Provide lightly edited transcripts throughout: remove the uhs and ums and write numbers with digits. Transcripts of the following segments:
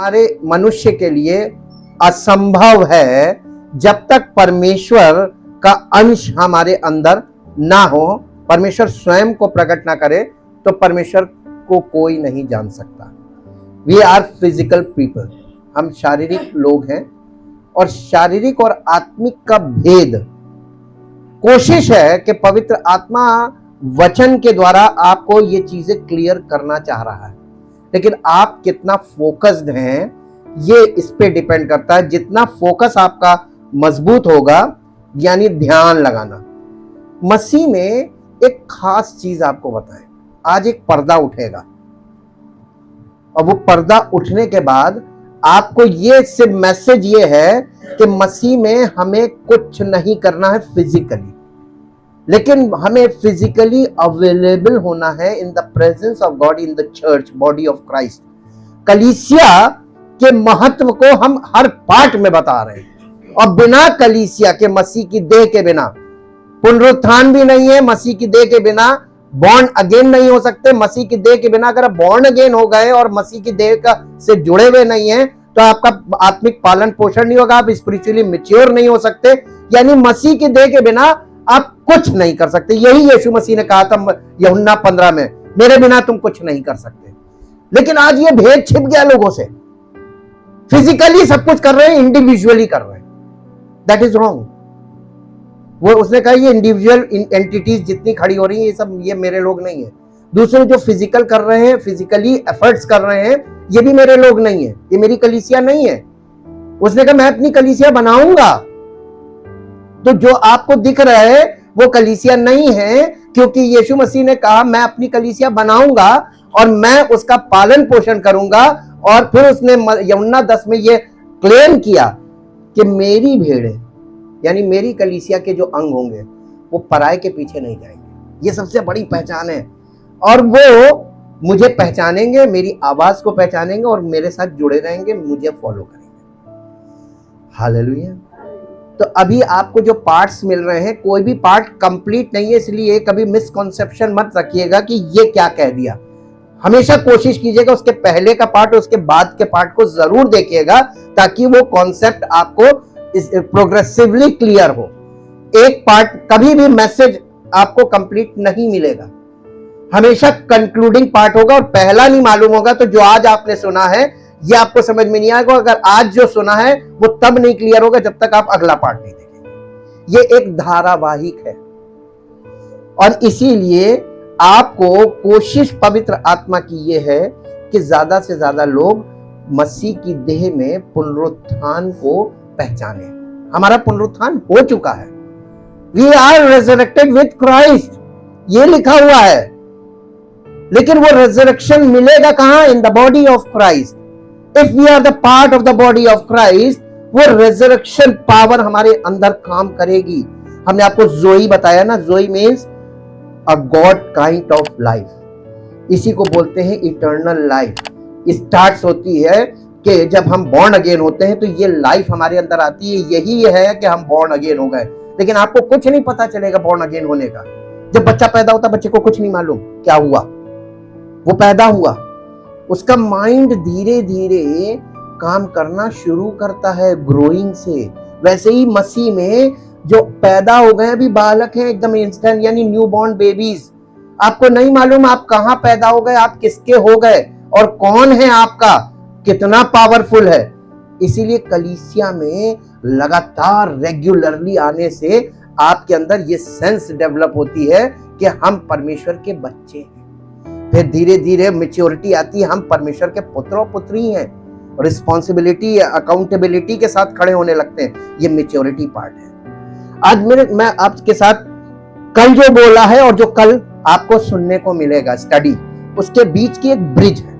हमारे मनुष्य के लिए असंभव है जब तक परमेश्वर का अंश हमारे अंदर ना हो, परमेश्वर स्वयं को प्रकट ना करे, तो परमेश्वर को कोई नहीं जान सकता। वी आर फिजिकल पीपल, हम शारीरिक लोग हैं, और शारीरिक और आत्मिक का भेद कोशिश है कि पवित्र आत्मा वचन के द्वारा आपको ये चीजें क्लियर करना चाह रहा है, लेकिन आप कितना फोकस्ड हैं ये इस पे डिपेंड करता है। जितना फोकस आपका मजबूत होगा, यानी ध्यान लगाना। मसीह में एक खास चीज आपको बताएं, आज एक पर्दा उठेगा और वो पर्दा उठने के बाद आपको ये सिर्फ मैसेज ये है कि मसीह में हमें कुछ नहीं करना है फिजिकली, लेकिन हमें फिजिकली अवेलेबल होना है in the presence of God in the church body of Christ. कलीसिया के महत्व को हम हर पार्ट में बता रहे हैं, और बिना कलीसिया के, मसीह की देह के बिना पुनरुत्थान भी नहीं है। मसीह की देह के बिना बॉर्न अगेन नहीं हो सकते। मसीह की देह के बिना अगर बॉर्न अगेन हो गए और मसीह की देह का से जुड़े हुए नहीं है, तो आपका आत्मिक पालन पोषण नहीं होगा, आप स्पिरिचुअली मैच्योर नहीं हो सकते। यानी मसीह की देह के बिना आप कुछ नहीं कर सकते। यही यीशु मसीह ने कहा था यूहन्ना 15 में, मेरे बिना तुम कुछ नहीं कर सकते। लेकिन आज ये भेद छिप गया लोगों से। फिजिकली सब कुछ कर रहे हैं, इंडिविजुअली कर रहे हैं। That is wrong. वो उसने कहा ये इंडिविजुअल एंटिटीज जितनी खड़ी हो रही है, ये सब ये मेरे लोग नहीं है। दूसरे जो फिजिकल कर रहे हैं, फिजिकली एफर्ट्स कर रहे हैं, ये भी मेरे लोग नहीं है, ये मेरी कलीसिया नहीं है। उसने कहा मैं अपनी कलीसिया बनाऊंगा। तो जो आपको दिख रहा है वो कलीसिया नहीं है, क्योंकि यीशु मसीह ने कहा मैं अपनी कलीसिया बनाऊंगा और मैं उसका पालन पोषण करूंगा। और फिर उसने यूहन्ना 10 में ये क्लेम किया कि मेरी भेड़, यानी मेरी कलीसिया के जो अंग होंगे वो पराये के पीछे नहीं जाएंगे। ये सबसे बड़ी पहचान है। और वो मुझे पहचानेंगे, मेरी आवाज को पहचानेंगे और मेरे साथ जुड़े रहेंगे, मुझे फॉलो करेंगे। हालेलुया। तो अभी आपको जो पार्ट्स मिल रहे हैं, कोई भी पार्ट कंप्लीट नहीं है, इसलिए कभी मिसकॉन्सेप्शन मत रखिएगा कि ये क्या कह दिया। हमेशा कोशिश कीजिएगा उसके पहले का पार्ट और उसके बाद के पार्ट को जरूर देखिएगा, ताकि वो कॉन्सेप्ट आपको प्रोग्रेसिवली क्लियर हो। एक पार्ट कभी भी मैसेज आपको कंप्लीट नहीं मिलेगा, हमेशा कंक्लूडिंग पार्ट होगा और पहला नहीं मालूम होगा। तो जो आज आपने सुना है ये आपको समझ में नहीं आएगा। अगर आज जो सुना है वो तब नहीं क्लियर होगा जब तक आप अगला पार्ट नहीं देखेंगे। ये एक धारावाहिक है, और इसीलिए आपको कोशिश पवित्र आत्मा की ये है कि ज्यादा से ज्यादा लोग मसीह की देह में पुनरुत्थान को पहचाने। हमारा पुनरुत्थान हो चुका है। We are resurrected with Christ, ये लिखा हुआ है। लेकिन वो रेजरेक्शन मिलेगा कहां? In the body of Christ. If we are the part of the body of Christ, वो रेजरेक्शन पावर हमारे अंदर काम करेगी। हमने आपको जोई बताया ना, जोई means a God kind of life. इसी को बोलते हैं इटर्नल लाइफ। स्टार्ट होती है कि जब हम बॉर्न अगेन होते हैं तो ये लाइफ हमारे अंदर आती है। यही है कि हम बॉर्न अगेन हो गए। लेकिन आपको कुछ नहीं पता चलेगा बॉर्न अगेन होने का। जब बच्चा पैदा होता, बच्चे को कुछ नहीं मालूम क्या हुआ, वो पैदा हुआ, उसका माइंड धीरे धीरे काम करना शुरू करता है ग्रोइंग से। वैसे ही मसीह में जो पैदा हो गए अभी बालक हैं, एकदम इंस्टेंट, यानी न्यू बॉर्न बेबीज, आपको नहीं मालूम आप कहां पैदा हो गए, आप किसके हो गए और कौन है आपका, कितना पावरफुल है। इसीलिए कलीसिया में लगातार रेगुलरली आने से आपके अंदर ये सेंस डेवलप होती है कि हम परमेश्वर के बच्चे हैं। फिर धीरे धीरे मैच्योरिटी आती है, हम परमेश्वर के पुत्र और पुत्री हैं। रिस्पॉन्सिबिलिटी, अकाउंटेबिलिटी के साथ खड़े होने लगते हैं। ये मैच्योरिटी पार्ट है। आज मैं आपके साथ कल जो बोला है और जो कल आपको सुनने को मिलेगा स्टडी, उसके बीच की एक ब्रिज है।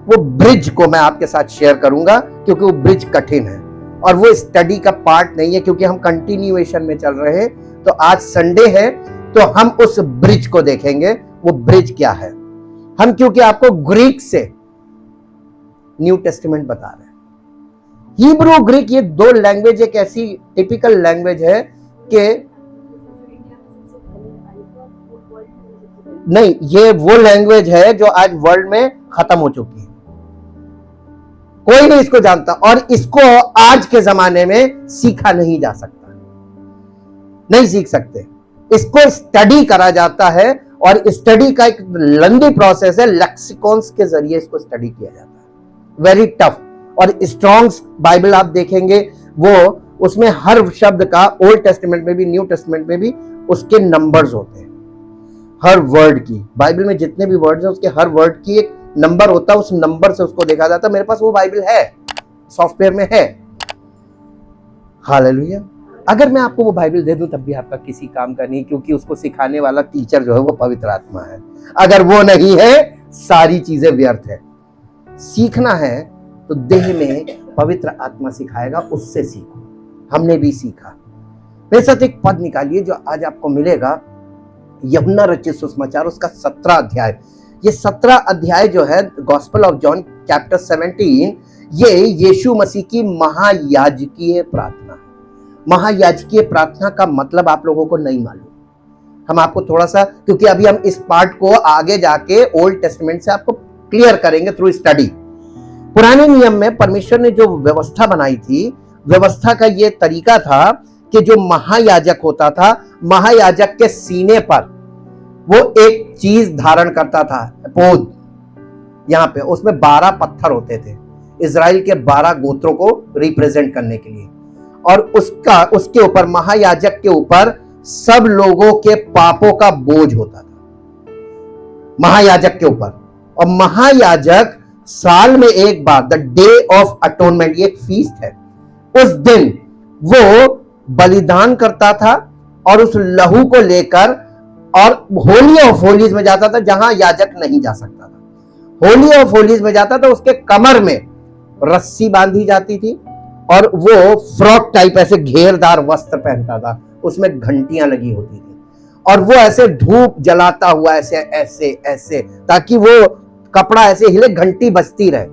वो ब्रिज को मैं आपके साथ शेयर करूंगा, क्योंकि वो ब्रिज कठिन है और वो स्टडी का पार्ट नहीं है, क्योंकि हम कंटिन्यूएशन में चल रहे हैं। तो आज संडे है तो हम उस ब्रिज को देखेंगे। वो ब्रिज क्या है? हम क्योंकि आपको ग्रीक से न्यू टेस्टिमेंट बता रहे हैं। हिब्रू ग्रीक, ये दो लैंग्वेज एक ऐसी टिपिकल लैंग्वेज है कि नहीं, ये वो लैंग्वेज है जो आज वर्ल्ड में खत्म हो चुकी है। कोई नहीं इसको जानता, और इसको आज के जमाने में सीखा नहीं जा सकता, नहीं सीख सकते। इसको स्टडी करा जाता है, और स्टडी का एक लंबी प्रोसेस है, लेक्सिकॉन्स के जरिए इसको स्टडी किया जाता है, वेरी टफ। और स्ट्रॉन्ग्स बाइबल आप देखेंगे, वो उसमें हर शब्द का, ओल्ड टेस्टामेंट में भी न्यू टेस्टामेंट में भी, उसके नंबर्स होते हैं। हर वर्ड की, बाइबल में जितने भी वर्ड्स हैं उसके हर वर्ड की एक नंबर होता है, उस नंबर से उसको देखा जाता है। मेरे पास वो बाइबल है, सॉफ्टवेयर में है। हालेलुया। अगर मैं आपको वो बाइबल दे दूं तब भी आपका किसी काम का नहीं, क्योंकि उसको सिखाने वाला टीचर जो है वो पवित्र आत्मा है। अगर वो नहीं है, सारी चीजें व्यर्थ है। सीखना है तो देह में पवित्र आत्मा सिखाएगा, उससे सीखो। हमने भी सीखा। मेरे साथ एक पद निकालिए जो आज आपको मिलेगा, यूहन्ना रचित सुसमाचार, उसका 17 अध्याय। ये 17 अध्याय जो है गॉस्पेल ऑफ जॉन चैप्टर 17, ये यीशु मसीह की महायाजकीय प्रार्थना है। महायाजकीय प्रार्थना का मतलब आप लोगों को नहीं मालूम। हम आपको थोड़ा सा, क्योंकि अभी हम इस पार्ट को आगे जाके ओल्ड टेस्टामेंट से आपको क्लियर करेंगे थ्रू स्टडी। पुराने नियम में परमेश्वर ने जो व्यवस्था बनाई थी, व्यवस्था का ये तरीका था कि जो महायाजक होता था, महायाजक के सीने पर वो एक चीज धारण करता था, पोद, यहां पे उसमें 12 पत्थर होते थे, इजराइल के 12 गोत्रों को रिप्रेजेंट करने के लिए। और उसके ऊपर, महायाजक के ऊपर सब लोगों के पापों का बोझ होता था, महायाजक के ऊपर। और महायाजक साल में एक बार, द डे ऑफ अटोनमेंट, ये एक फीस्ट है, उस दिन वो बलिदान करता था, और उस लहू को लेकर और होली ऑफ होलीज में जाता था, जहां याजक नहीं जा सकता था। होली ऑफ होलीज में जाता था, उसके कमर में रस्सी बांधी जाती थी, और वो फ्रॉक टाइप ऐसे घेरदार वस्त्र पहनता था, उसमें घंटियां लगी होती थी, और वो ऐसे धूप जलाता हुआ ऐसे ऐसे ऐसे, ताकि वो कपड़ा ऐसे हिले, घंटी बजती रहे।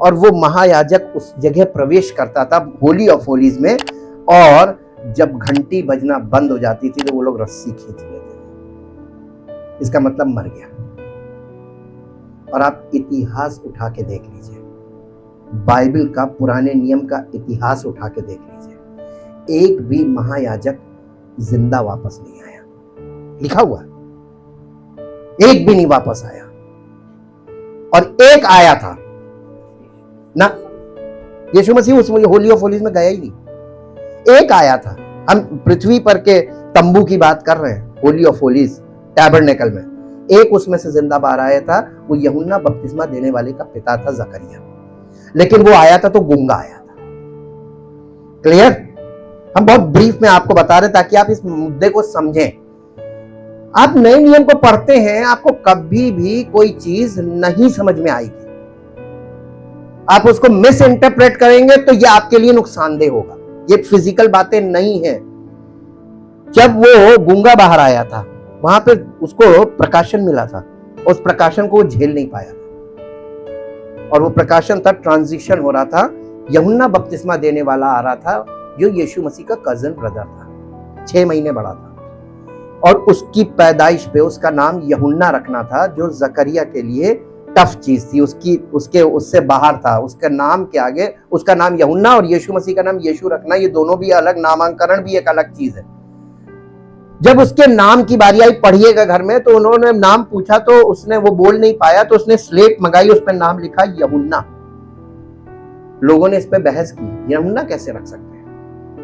और वो महायाजक उस जगह प्रवेश करता था होली ऑफ होलीज में, और जब घंटी बजना बंद हो जाती थी तो वो लोग रस्सी खींच लेते थे। इसका मतलब मर गया। और आप इतिहास उठा के देख लीजिए, बाइबल का, पुराने नियम का इतिहास उठा के देख लीजिए, एक भी महायाजक जिंदा वापस नहीं आया, लिखा हुआ है, एक भी नहीं वापस आया। और एक आया था ना, यीशु मसीह उस होली ऑफ होलीज में गया ही नहीं। एक आया था। हम पृथ्वी पर के तंबू की बात कर रहे हैं, होली ऑफ होलीज टैबरनेकल में, एक उसमें से जिंदा बाहर आया था, वो यूहन्ना बपतिस्मा देने वाले का पिता था, जकरिया। लेकिन वो आया था तो गूंगा आया था। क्लियर? हम बहुत ब्रीफ में आपको बता रहे ताकि आप इस मुद्दे को समझें। आप नए नियम को पढ़ते हैं, आपको कभी भी कोई चीज नहीं समझ में आएगी, आप उसको मिस इंटरप्रेट करेंगे तो ये आपके लिए नुकसानदेह होगा। ये फिजिकल बातें नहीं है। जब वो गूंगा बाहर आया था, वहां पे उसको प्रकाशन मिला था, उस प्रकाशन को वो झेल नहीं पाया था, और वो प्रकाशन था, ट्रांजिशन हो रहा था, यूहन्ना बपतिस्मा देने वाला आ रहा था, जो यीशु मसीह का कजन ब्रदर था, 6 महीने बड़ा था, और उसकी पैदाइश पे उसका नाम यूहन्ना रखना था, जो जकरिया के लिए टफ चीज थी, उससे बाहर था। उसके नाम के आगे उसका नाम यूहन्ना और यीशु मसीह का नाम यीशु रखना, ये दोनों भी अलग, नामांकरण भी एक अलग चीज है। जब उसके नाम की बारी आई, पढ़िएगा घर में, तो उन्होंने नाम पूछा तो उसने, वो बोल नहीं पाया, तो उसने स्लेट मंगाई, उस पर नाम लिखा यूहन्ना। लोगों ने इस पे बहस की, यूहन्ना कैसे रख सकते हैं,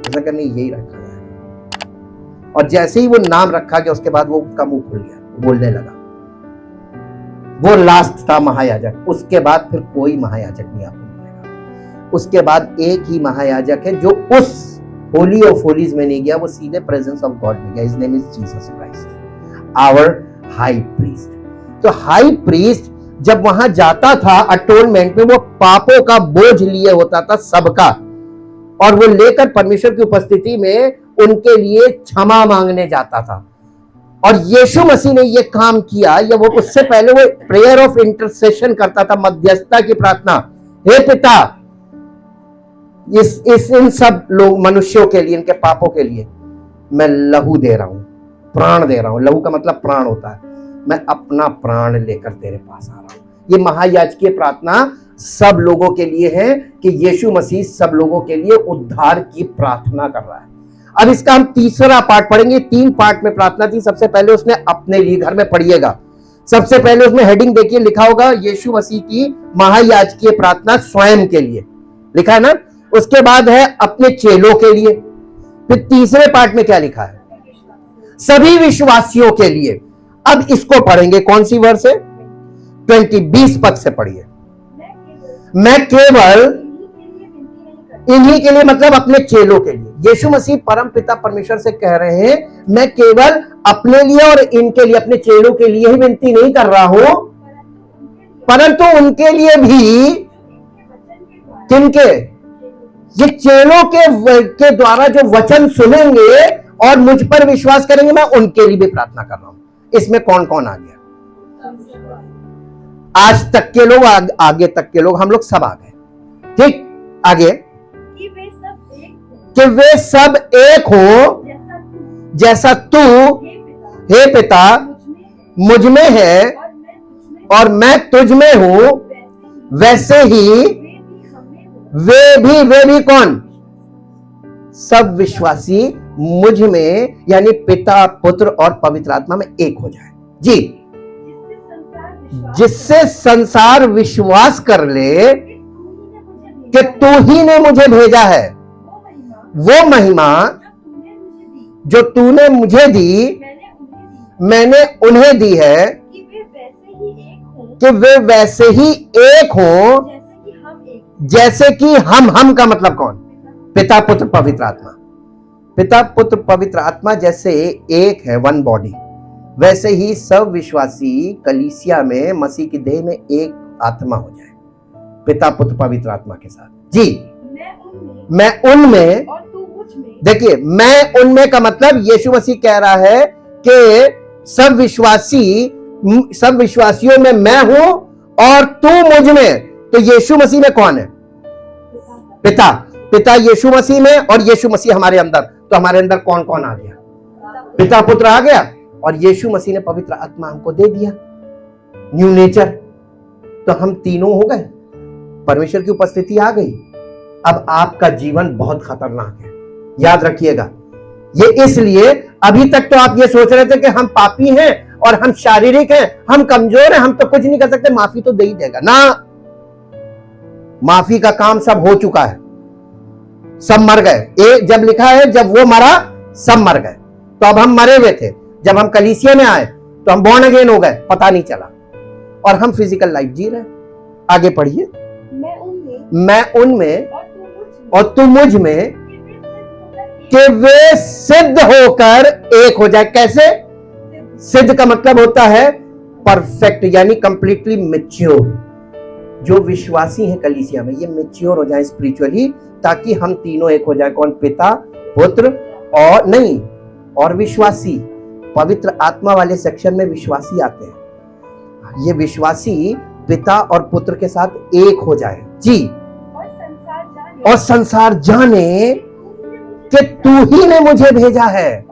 उसने कहा नहीं, यही रखा जाए। और जैसे ही वो नाम रखा गया, उसके बाद वो उसका मुंह खुल गया, बोलने लगा। वो लास्ट था महायाजक। उसके बाद फिर कोई महायाजक नहीं आपको मिलेगा। उसके बाद एक ही महायाजक है जो उस होली ऑफ होलीज में नहीं गया, वो सीधे प्रेजेंस ऑफ गॉड में गया। His name is Jesus Christ, our high priest. तो हाई प्रीस्ट जब वहां जाता था अटोनमेंट में, वो पापों का बोझ लिए होता था सबका, और वो लेकर परमेश्वर की उपस्थिति में उनके लिए क्षमा मांगने जाता था। और यीशु मसीह ने ये काम किया, या वो उससे पहले वो प्रेयर ऑफ इंटरसेशन करता था, मध्यस्थता की प्रार्थना। हे पिता, इन सब लोग मनुष्यों के लिए, इनके पापों के लिए मैं लहू दे रहा हूं, प्राण दे रहा हूं। लहू का मतलब प्राण होता है। मैं अपना प्राण लेकर तेरे पास आ रहा हूं। ये महायाजकीय प्रार्थना सब लोगों के लिए है कि यीशु मसीह सब लोगों के लिए उद्धार की प्रार्थना कर रहा है। अब इसका हम तीसरा पार्ट पढ़ेंगे। 3 पार्ट में प्रार्थना थी। सबसे पहले उसने अपने लिए, घर में पढ़िएगा, सबसे पहले उसमें हेडिंग देखिए, लिखा होगा यीशु मसीह की महायाजकीय प्रार्थना स्वयं के लिए, लिखा है ना। उसके बाद है अपने चेलों के लिए। फिर तीसरे पार्ट में क्या लिखा है? सभी विश्वासियों के लिए। अब इसको पढ़ेंगे। कौन सी वर्ष है? 20 पद से पढ़िए। मैं केवल इन्हीं के लिए, मतलब अपने चेलों के लिए। यीशु मसीह परम पिता परमेश्वर से कह रहे हैं, मैं केवल अपने लिए और इनके लिए, अपने चेलों के लिए ही विनती नहीं कर रहा हूं, परंतु उनके लिए भी। किनके? ये चेलों के द्वारा जो वचन सुनेंगे और मुझ पर विश्वास करेंगे, मैं उनके लिए भी प्रार्थना कर रहा हूं। इसमें कौन कौन आ गया? आज तक के लोग, आगे तक के लोग, हम लोग सब आ गए। ठीक, आगे कि वे सब एक हो जैसा तू हे पिता मुझ में है और मैं तुझ में हूं, वैसे ही वे भी कौन? सब विश्वासी मुझ में, यानी पिता, पुत्र और पवित्र आत्मा में एक हो जाए। जी, जिससे संसार विश्वास कर ले कि तू ही ने मुझे भेजा है। वो महिमा जो तूने मुझे दी, मैंने उन्हें दी है, कि वे वैसे ही एक हो जैसे कि हम का मतलब कौन? पिता, पुत्र, पवित्र आत्मा। पिता, पुत्र, पवित्र आत्मा जैसे एक है, वन बॉडी, वैसे ही सब विश्वासी कलीसिया में मसीह की देह में एक आत्मा हो जाए, पिता, पुत्र, पवित्र आत्मा के साथ। जी, मैं उनमें, देखिए, मैं उनमें का मतलब यीशु मसीह कह रहा है कि सब विश्वासियों में मैं हूं और तू मुझ में। तो यीशु मसीह में कौन है? पिता यीशु मसीह में और यीशु मसीह हमारे अंदर। तो हमारे अंदर कौन कौन आ गया? पिता, पुत्र आ गया और यीशु मसीह ने पवित्र आत्मा हमको दे दिया, न्यू नेचर। तो हम तीनों हो गए, परमेश्वर की उपस्थिति आ गई। अब आपका जीवन बहुत खतरनाक है, याद रखिएगा। ये इसलिए, अभी तक तो आप ये सोच रहे थे कि हम पापी हैं और हम शारीरिक हैं, हम कमजोर हैं, हम तो कुछ नहीं कर सकते, माफी तो दे ही देगा ना। माफी का काम सब हो चुका है, सब मर गए। जब लिखा है जब वो मरा सब मर गए, तो अब हम मरे हुए थे। जब हम कलीसिया में आए तो हम बॉर्न अगेन हो गए, पता नहीं चला, और हम फिजिकल लाइफ जी रहे। आगे पढ़िए। मैं उनमें और तू मुझ में, कि वे सिद्ध होकर एक हो जाए। कैसे? सिद्ध का मतलब होता है परफेक्ट, यानी कंप्लीटली मैच्योर। जो विश्वासी हैं कलीसिया में, ये मैच्योर हो जाए स्पिरिचुअली, ताकि हम तीनों एक हो जाए। कौन? पिता, पुत्र और नहीं, और विश्वासी। पवित्र आत्मा वाले सेक्शन में विश्वासी आते हैं। ये विश्वासी पिता और पुत्र के साथ एक हो जाए। जी, और संसार जाने कि तू ही ने मुझे भेजा है,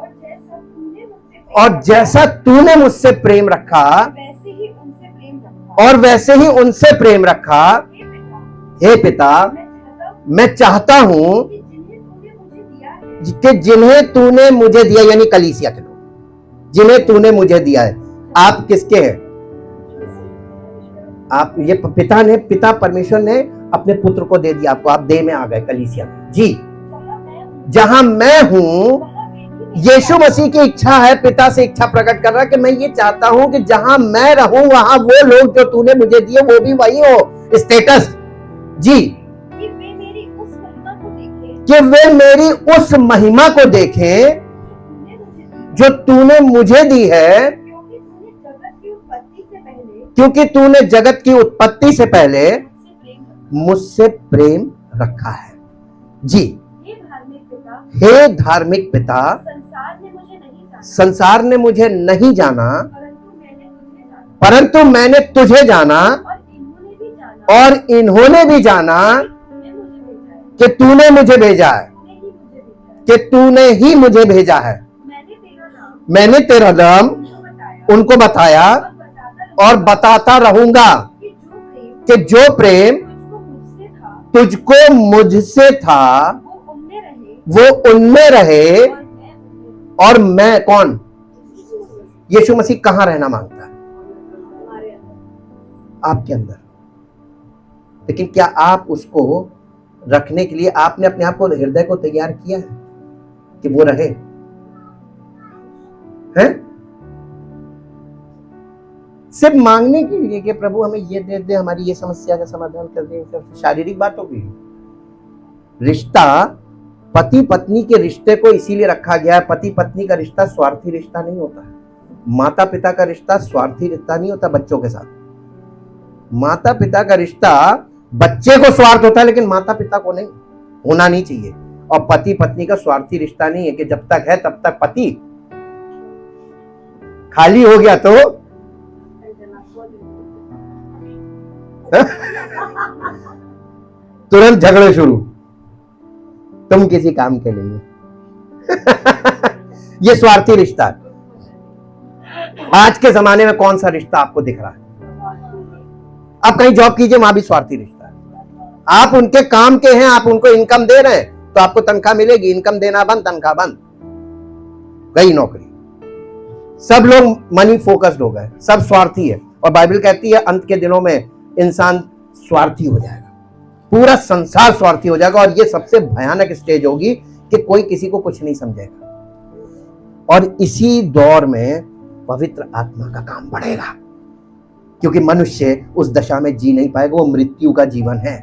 और जैसा तूने मुझसे प्रेम रखा और वैसे ही उनसे प्रेम रखा। हे पिता, मैं चाहता हूं कि जिन्हें तूने मुझे दिया, यानी कलीसिया के लोग, जिन्हें तूने मुझे दिया है। आप किसके हैं? आप, ये पिता परमेश्वर ने अपने पुत्र को दे दिया आपको, आप देह में आ गए कलीसिया में। जी, जहां मैं हूं, यीशु मसीह की इच्छा है, पिता से इच्छा प्रकट कर रहा है कि मैं ये चाहता हूं कि जहां मैं रहूं वहां वो लोग जो तूने मुझे दिए वो भी वही हो। स्टेटस। जी, कि वे मेरी उस महिमा को देखें जो तूने मुझे दी है, क्योंकि तूने जगत की उत्पत्ति से पहले मुझसे प्रेम रखा है। जी, हे धार्मिक पिता, संसार ने मुझे नहीं जाना, परंतु मैंने तुझे जाना, और इन्होंने भी जाना कि तूने मुझे भेजा है, कि तूने ही मुझे भेजा है। मैंने तेरा नाम उनको बताया और बताता रहूंगा कि जो प्रेम तुझको मुझसे था, वो उनमें रहे और मैं कौन? यीशु मसीह कहां रहना मांगता है? आपके अंदर। लेकिन क्या आप उसको रखने के लिए आपने अपने आप को, हृदय को तैयार किया है कि वो रहे? हैं? सिर्फ मांगने के लिए कि प्रभु हमें ये दे दे, हमारी ये समस्या का समाधान कर दे, शारीरिक बात होगी। रिश्ता, पति पत्नी के रिश्ते को इसीलिए रखा गया है। पति पत्नी का रिश्ता स्वार्थी रिश्ता नहीं होता है। माता पिता का रिश्ता स्वार्थी रिश्ता नहीं होता बच्चों के साथ। माता पिता का रिश्ता, बच्चे को स्वार्थ होता है लेकिन माता पिता को नहीं, होना नहीं चाहिए। और पति पत्नी का स्वार्थी रिश्ता नहीं है कि जब तक है तब तक पति, खाली हो गया तो तुरंत झगड़े शुरू, तुम किसी काम के लिए। ये स्वार्थी रिश्ता। आज के जमाने में कौन सा रिश्ता आपको दिख रहा है? आप कहीं जॉब कीजिए, वहां भी स्वार्थी रिश्ता है। आप उनके काम के हैं, आप उनको इनकम दे रहे हैं तो आपको तनख्वाह मिलेगी। इनकम देना बंद, तनख्वाह बंद, गई नौकरी। सब लोग मनी फोकस्ड हो गए, सब स्वार्थी है। और बाइबल कहती है अंत के दिनों में इंसान स्वार्थी हो जाएगा, पूरा संसार स्वार्थी हो जाएगा। और ये सबसे भयानक स्टेज होगी कि कोई किसी को कुछ नहीं समझेगा। और इसी दौर में पवित्र आत्मा का काम बढ़ेगा, क्योंकि मनुष्य उस दशा में जी नहीं पाएगा, वो मृत्यु का जीवन है।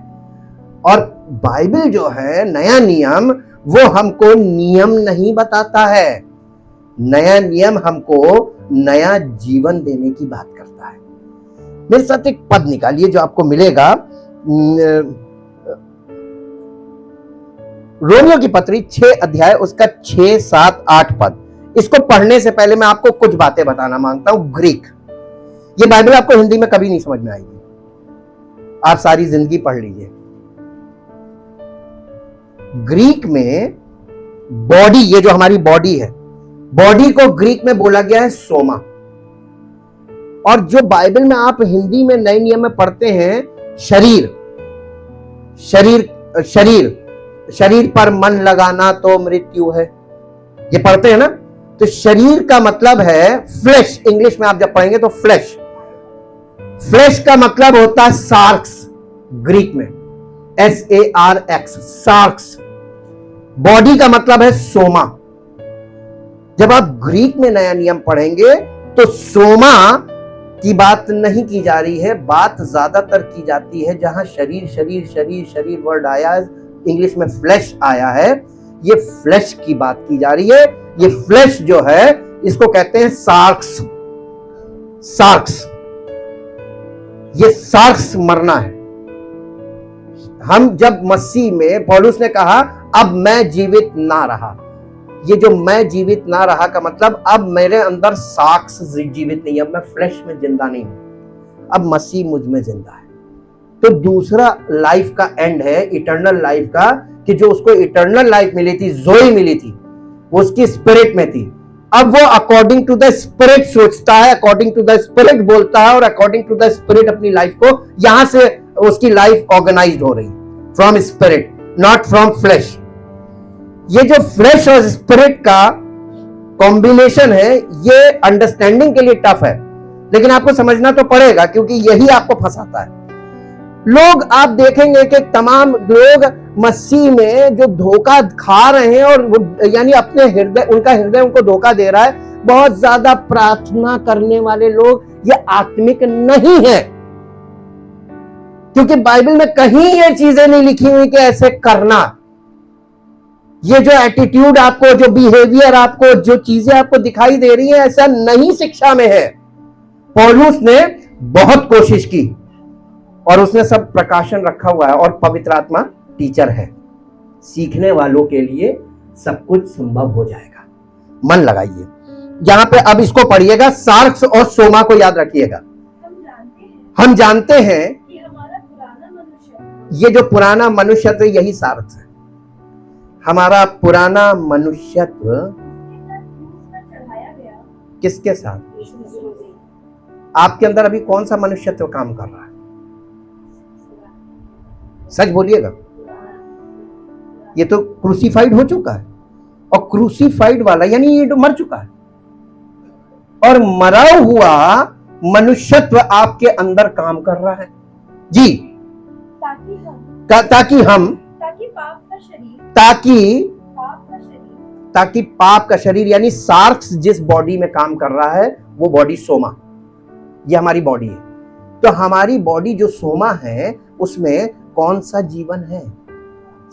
और बाइबल जो है, नया नियम, वो हमको नियम नहीं बताता है। नया नियम हमको नया जीवन देने की बात करता है। मेरे साथ एक पद निकालिए जो आपको मिलेगा, रोमियो की पत्री 6 अध्याय, उसका 6, 7, 8 पद। इसको पढ़ने से पहले मैं आपको कुछ बातें बताना मांगता हूं। ग्रीक, ये बाइबल आपको हिंदी में कभी नहीं समझ में आएगी, आप सारी जिंदगी पढ़ लीजिए। ग्रीक में बॉडी, ये जो हमारी बॉडी है, बॉडी को ग्रीक में बोला गया है सोमा। और जो बाइबल में आप हिंदी में नए नियम में पढ़ते हैं, शरीर, शरीर, शरीर, शरीर पर मन लगाना तो मृत्यु है, ये पढ़ते हैं ना। तो शरीर का मतलब है फ्लैश। इंग्लिश में आप जब पढ़ेंगे तो फ्लैश, फ्लैश का मतलब होता है सार्क्स, ग्रीक में SARX, सार्क्स। बॉडी का मतलब है सोमा। जब आप ग्रीक में नया नियम पढ़ेंगे तो सोमा की बात नहीं की जा रही है, बात ज्यादातर की जाती है जहां शरीर शरीर शरीर शरीर वर्ड आया है, इंग्लिश में फ्लैश आया है, ये फ्लैश की बात की जा रही है। ये फ्लैश जो है इसको कहते हैं सार्क्स, सार्क्स। ये सार्क्स मरना है। हम जब मसीह में, पौलुस ने कहा अब मैं जीवित ना रहा, ये जो मैं जीवित ना रहा का मतलब अब मेरे अंदर सार्क्स जीवित नहीं, अब मैं फ्लैश में जिंदा नहीं हूं, अब मसीह मुझ में जिंदा है। तो दूसरा लाइफ का एंड है, इटर्नल लाइफ का, कि जो उसको इटर्नल लाइफ मिली थी, जोई मिली थी, वो उसकी स्पिरिट में थी। अब वो अकॉर्डिंग टू द स्पिरिट सोचता है, अकॉर्डिंग टू द स्पिरिट बोलता है, और अकॉर्डिंग टू द स्पिरिट अपनी लाइफ को, यहां से उसकी लाइफ ऑर्गेनाइज्ड हो रही, from spirit, not from flash. ये जो फ्लैश और स्पिरिट का कॉम्बिनेशन है, ये अंडरस्टैंडिंग के लिए टफ है, लेकिन आपको समझना तो पड़ेगा, क्योंकि यही आपको फंसाता है। लोग, आप देखेंगे कि तमाम लोग मसीह में जो धोखा खा रहे हैं, और वो यानी अपने हृदय, उनका हृदय उनको धोखा दे रहा है। बहुत ज्यादा प्रार्थना करने वाले लोग ये आत्मिक नहीं है, क्योंकि बाइबल में कहीं ये चीजें नहीं लिखी हुई कि ऐसे करना। ये जो एटीट्यूड आपको, जो बिहेवियर आपको, जो चीजें आपको दिखाई दे रही हैं, ऐसा नहीं शिक्षा में है। पौलुस ने बहुत कोशिश की और उसने सब प्रकाशन रखा हुआ है, और पवित्र आत्मा टीचर है। सीखने वालों के लिए सब कुछ संभव हो जाएगा। मन लगाइए यहां पे। अब इसको पढ़िएगा, सार्क्स और सोमा को याद रखिएगा। हम जानते हैं कि हमारा पुराना मनुष्य, ये जो पुराना मनुष्यत्व, यही सार्क्स है। हमारा पुराना मनुष्यत्व किसके साथ? आपके अंदर अभी कौन सा मनुष्यत्व काम कर रहा है? सच बोलिएगा। ये तो क्रूसीफाइड हो चुका है, और क्रूसीफाइड वाला यानी ये तो मर चुका है, और मरा हुआ मनुष्यत्व आपके अंदर काम कर रहा है जी, ताकि पाप का शरीर यानी सार्क्स जिस बॉडी में काम कर रहा है वो बॉडी सोमा, ये हमारी बॉडी है। तो हमारी बॉडी जो सोमा है उसमें कौन सा जीवन है?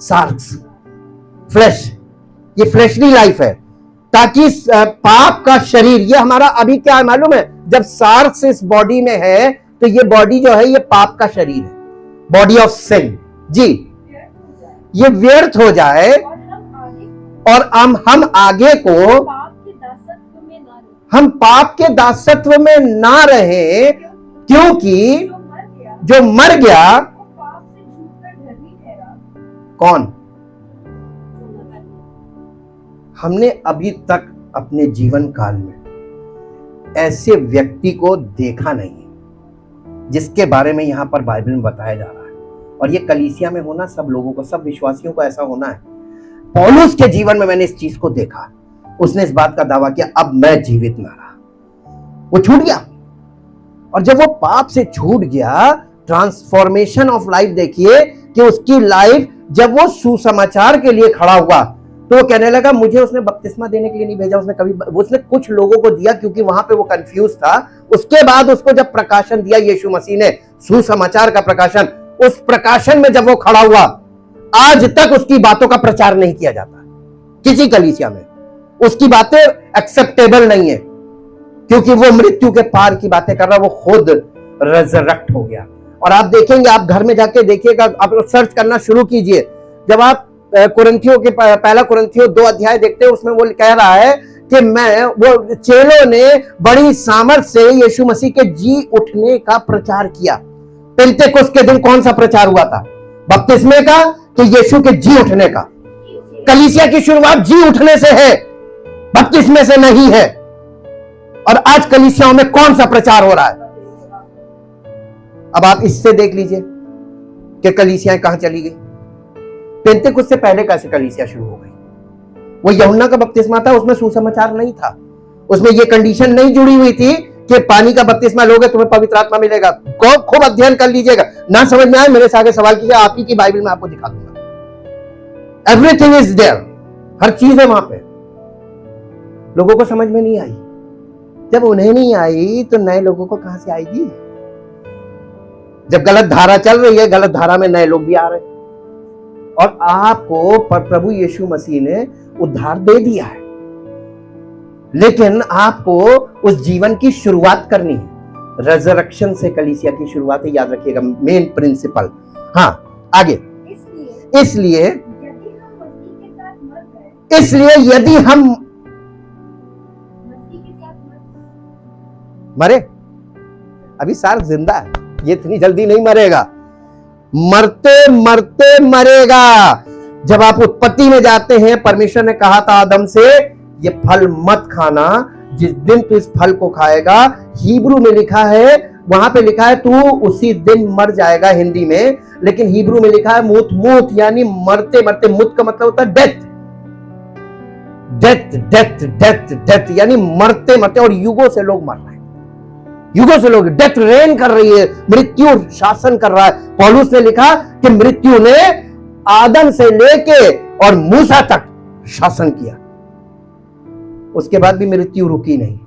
सार्क्स, फ्लैश, ये फ्लैशली लाइफ है, ताकि पाप का शरीर, ये हमारा अभी क्या है मालूम है, जब सार्क्स इस बॉडी में है तो ये बॉडी जो है ये पाप का शरीर है, बॉडी ऑफ सिन जी, ये व्यर्थ हो जाए और हम आगे को हम पाप के दासत्व में ना रहे, क्योंकि जो मर गया कौन? हमने अभी तक अपने जीवन काल में ऐसे व्यक्ति को देखा नहीं है जिसके बारे में यहां पर बाइबल में बताया जा रहा है, और ये कलीसिया में होना सब लोगों को, सब विश्वासियों को ऐसा होना है। पौलुस के जीवन में मैंने इस चीज को देखा, उसने इस बात का दावा किया अब मैं जीवित ना रहा, वो छूट गया, और जब वो पाप से छूट गया, ट्रांसफॉर्मेशन ऑफ लाइफ देखिए कि उसकी लाइफ जब वो सुसमाचार के लिए खड़ा हुआ तो वो कहने लगा मुझे उसने बपतिस्मा देने के लिए नहीं भेजा, उसने कुछ लोगों को दिया क्योंकि वहां पे वो कंफ्यूज था। उसके बाद उसको जब प्रकाशन दिया यीशु मसीह ने, सुसमाचार का प्रकाशन, उस प्रकाशन में जब वो खड़ा हुआ, आज तक उसकी बातों का प्रचार नहीं किया जाता किसी कलीसिया में, उसकी बातें एक्सेप्टेबल नहीं है क्योंकि वो मृत्यु के पार की बातें कर रहा, वो खुद रेजरेक्ट हो गया। और आप देखेंगे, आप घर में जाके देखिएगा, आप सर्च करना शुरू कीजिए, जब आप कुरिन्थियों के पहला कुरिन्थियों 2 अध्याय देखते हैं, उसमें वो कह रहा है कि वो चेलों ने बड़ी सामर्थ से यीशु मसीह के जी उठने का प्रचार किया। पेंतेकोस्त के दिन कौन सा प्रचार हुआ था? बपतिस्मे का कि यीशु के जी उठने का? कलीसिया की शुरुआत जी उठने से है, बपतिस्मे से नहीं है। और आज कलीसियाओं में कौन सा प्रचार हो रहा है? अब आप इससे देख लीजिए कि कलीसियाएं कहां चली गई। पेंतेकोस्त से पहले कैसे कलीसिया शुरू हो गई? वो यूहन्ना का बपतिस्मा था, उसमें सुसमाचार नहीं था, उसमें ये कंडीशन नहीं जुड़ी हुई थी कि पानी का बपतिस्मा लोगे तुम्हें पवित्र आत्मा मिलेगा। खूब अध्ययन कर लीजिएगा, ना समझ में आए मेरे से आगे सवाल कीजिए, आप ही की बाइबल में आपको दिखा दूंगा। एवरीथिंग इज देयर, हर चीज है वहां पे। लोगों को समझ में नहीं आई, जब उन्हें नहीं आई तो नए लोगों को कहां से आएगी? जब गलत धारा चल रही है, गलत धारा में नए लोग भी आ रहे हैं, और आपको प्रभु यीशु मसीह ने उद्धार दे दिया है, लेकिन आपको उस जीवन की शुरुआत करनी है। रेजरेक्शन से कलीसिया की शुरुआत है, याद रखिएगा, मेन प्रिंसिपल। हाँ, आगे। इसलिए यदि हम मरे, अभी सार जिंदा है, ये इतनी जल्दी नहीं मरेगा, मरते मरते मरेगा। जब आप उत्पत्ति में जाते हैं, परमेश्वर ने कहा था आदम से ये फल मत खाना, जिस दिन तू इस फल को खाएगा, हिब्रू में लिखा है, वहां पे लिखा है तू उसी दिन मर जाएगा हिंदी में, लेकिन हिब्रू में लिखा है मूत मूत, यानी मरते मरते। मूत का मतलब होता है death, death death death death, यानी मरते मरते। और युगों से लोग मर रहे हैं, युगों से लोग, डेथ रेन कर रही है, मृत्यु शासन कर रहा है। पौलुस ने लिखा कि मृत्यु ने आदम से लेके और मूसा तक शासन किया, उसके बाद भी मृत्यु रुकी नहीं।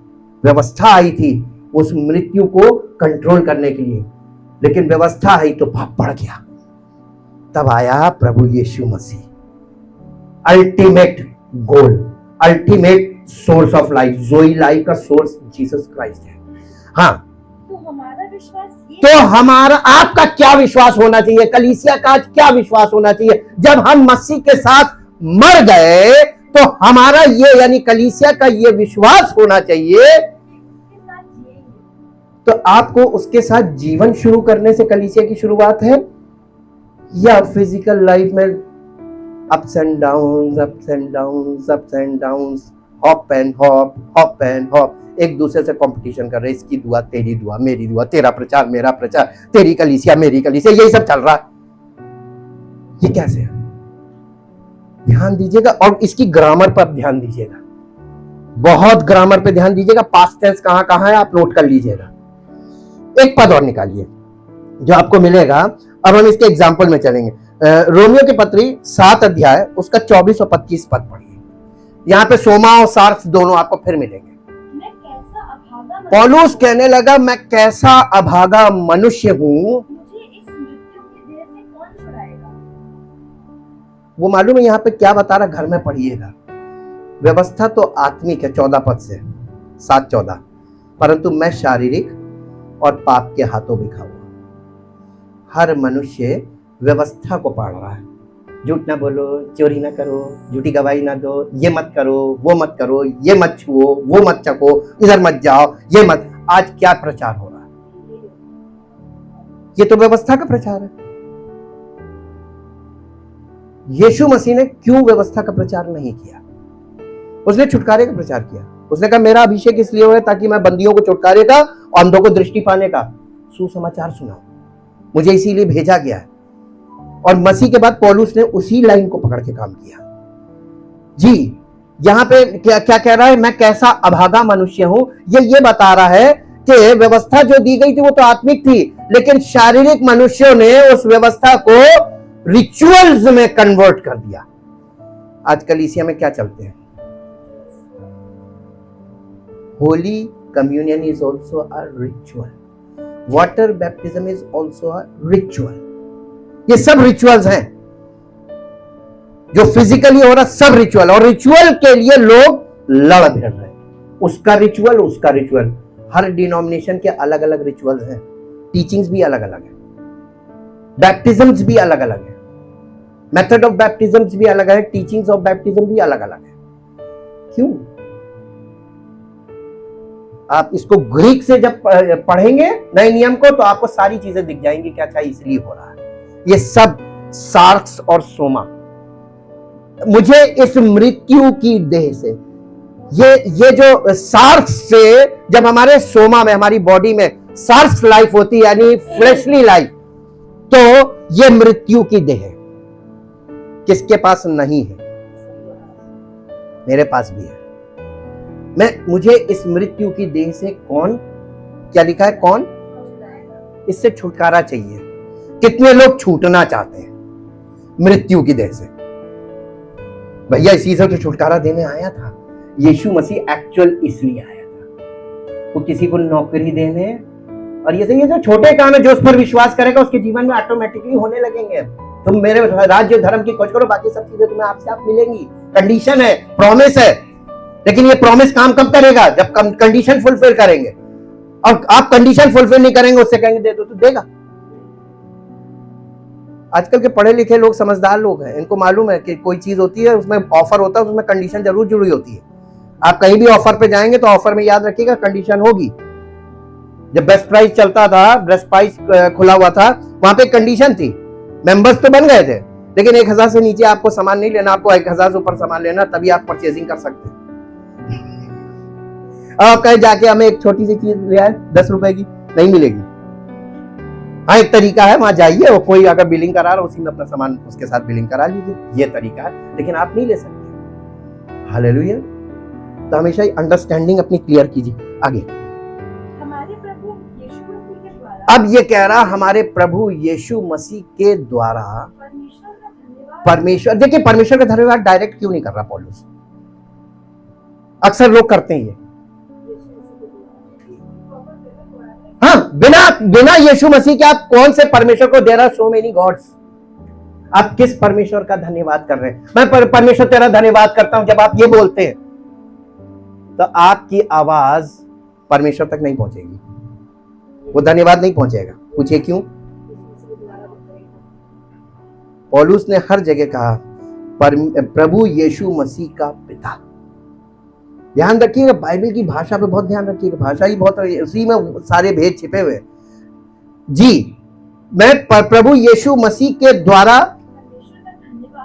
व्यवस्था आई थी उस मृत्यु को कंट्रोल करने के लिए, लेकिन व्यवस्था आई तो पाप बढ़ गया। तब आया प्रभु Yeshu Masih, ultimate goal, ultimate source of life, जोई लाइफ का सोर्स जीसस क्राइस्ट है। हाँ, तो हमारा विश्वास तो हमारा आपका क्या विश्वास होना चाहिए? कलीसिया का आज क्या विश्वास होना चाहिए? जब हम मसीह के साथ मर गए तो हमारा ये यानी कलीसिया का ये विश्वास होना चाहिए, तो आपको उसके साथ जीवन शुरू करने से कलीसिया की शुरुआत है, या फिजिकल लाइफ में ups and downs, ups and downs, ups and downs, hop and hop, hop and hop, एक दूसरे से कंपटीशन कर रहे, इसकी दुआ तेरी दुआ मेरी दुआ, तेरा प्रचार मेरा प्रचार, तेरी कलीसिया मेरी कलीसिया, यही सब चल रहा है। ये कैसे है? ध्यान दीजिएगा और इसकी ग्रामर पर ध्यान दीजिएगा, बहुत ग्रामर पे ध्यान दीजिएगा। पास्ट टेंस कहां कहां है आप नोट कर लीजिएगा। एक पद और निकालिए जो आपको मिलेगा। अब हम इसके एग्जाम्पल में चलेंगे। रोमियो की पत्री 7 अध्याय उसका 24 और 25 पद पढ़िए। यहाँ पे सोमा और सार्क्स दोनों आपको फिर मिलेंगे। मैं कैसा अभागा पौलुस कहने लगा मैं कैसा अभागा मनुष्य हूं, मुझे इस मृत्यु की देह से कौन छुड़ाएगा। वो मालूम है यहाँ पे क्या बता रहा, घर में पढ़िएगा। व्यवस्था तो आत्मिक है 14 पद से 7-14, परंतु मैं शारीरिक और पाप के हाथों बिखा हुआ। हर मनुष्य व्यवस्था को पढ़ रहा है। झूठ ना बोलो, चोरी ना करो, झूठी गवाही ना दो, ये मत करो, ये मत छुओ, वो मत चखो, इधर मत जाओ, ये मत। आज क्या प्रचार हो रहा है? ये तो व्यवस्था का प्रचार है। यीशु मसीह ने क्यों व्यवस्था का प्रचार नहीं किया? उसने छुटकारे का प्रचार किया। उसने कहा मेरा अभिषेक इसलिए हुआ ताकि मैं बंदियों को छुटकारे का, अंधों को दृष्टि पाने का सुसमाचार सुनाऊं। मुझे इसीलिए भेजा गया है। और मसीह के बाद पौलुस ने उसी लाइन को पकड़ के काम किया। जी, यहां पे क्या क्या कह रहा है? मैं कैसा अभागा मनुष्य हूं। ये बता रहा है कि व्यवस्था जो दी गई थी वो तो आत्मिक थी, लेकिन शारीरिक मनुष्यों ने उस व्यवस्था को रिचुअल्स में कन्वर्ट कर दिया। आज कलीसिया में क्या चलते हैं? Holy communion is also a ritual, water baptism is also a ritual. ये सब रिचुअल्स हैं जो फिजिकली हो रहा, सब रिचुअल। और रिचुअल के लिए लोग लड़ भिड़ रहे हैं। उसका रिचुअल, उसका रिचुअल। हर डिनोमिनेशन के अलग अलग रिचुअल्स हैं, टीचिंग्स भी अलग अलग है, बैप्टिज्म्स भी अलग अलग है, मेथड ऑफ बैप्टिज्म्स भी अलग है, टीचिंग्स ऑफ बैप्टिज्म भी अलग अलग है। क्यों? आप इसको ग्रीक से जब पढ़ेंगे नए नियम को तो आपको सारी चीजें दिख जाएंगी कि अच्छा इसलिए हो रहा है। ये सब सार्क्स और सोमा। मुझे इस मृत्यु की देह से, ये जो सार्क्स से, जब हमारे सोमा में, हमारी बॉडी में सार्क्स लाइफ होती है यानी फ्लेशली लाइफ, तो ये मृत्यु की देह है। किसके पास नहीं है? मेरे पास भी है। मुझे इस मृत्यु की देह से कौन, क्या लिखा है, कौन इससे छुटकारा चाहिए। कितने लोग छूटना चाहते हैं मृत्यु की देह से? भैया इसी से तो छुटकारा देने आया था यीशु मसीह। एक्चुअल इसलिए आया था वो किसी को नौकरी देने, और ये जो छोटे काम है जो उस पर विश्वास करेगा उसके जीवन में ऑटोमेटिकली होने लगेंगे। तुम मेरे राज्य धर्म की खोज करो, बाकी सब चीजें तुम्हें आपसे आप मिलेंगी। कंडीशन है, प्रॉमिस है, लेकिन ये प्रॉमिस काम कब करेगा? जब कंडीशन फुलफिल करेंगे। और आप कंडीशन फुलफिल नहीं करेंगे, उससे कहेंगे दे दो तो देगा। आजकल के पढ़े लिखे लोग समझदार लोग हैं, इनको मालूम है कि कोई चीज होती है उसमें ऑफर होता है, उसमें कंडीशन जरूर जुड़ी होती है। आप कहीं भी ऑफर पे जाएंगे तो ऑफर में याद रखिएगा कंडीशन होगी। जब बेस्ट प्राइस चलता था, बेस्ट प्राइस खुला हुआ था, वहां पे कंडीशन थी। मेंबर्स तो बन गए थे, लेकिन 1000 से नीचे आपको सामान नहीं लेना, आपको 1000 से ऊपर सामान लेना, तभी आप परचेजिंग कर सकते हैं। अब कहीं जाके हमें एक छोटी सी चीज ले आए 10 रुपए की, नहीं मिलेगी। हाँ, एक तरीका है, वहां जाइए और कोई अगर बिलिंग करा रहा है उसी में अपना सामान उसके साथ बिलिंग करा लीजिए, ये तरीका है, लेकिन आप नहीं ले सकते। हालेलुया। तो हमेशा अंडरस्टैंडिंग अपनी क्लियर कीजिए। आगे हमारे प्रभु यीशु मसीह के द्वारा, अब ये कह रहा हमारे प्रभु यीशु मसीह के द्वारा परमेश्वर का धन्यवाद। परमेश्वर, देखिए परमेश्वर का धन्यवाद डायरेक्ट क्यों नहीं कर रहा पौलुस? अक्सर लोग करते हैं ये। हाँ, बिना यीशु मसीह के आप कौन से परमेश्वर को दे रहा? So many God's. आप किस परमेश्वर का धन्यवाद कर रहे हैं? मैं परमेश्वर तेरा धन्यवाद करता हूं, जब आप ये बोलते हैं तो आपकी आवाज परमेश्वर तक नहीं पहुंचेगी, वो धन्यवाद नहीं पहुंचेगा। पूछिए क्यों? पौलुस ने हर जगह कहा प्रभु यीशु मसीह का पिता। ध्यान रखिएगा, बाइबल की भाषा पे बहुत ध्यान रखिएगा, भाषा ही बहुत, उसी में सारे भेद छिपे हुए। जी, मैं प्रभु यीशु मसीह के द्वारा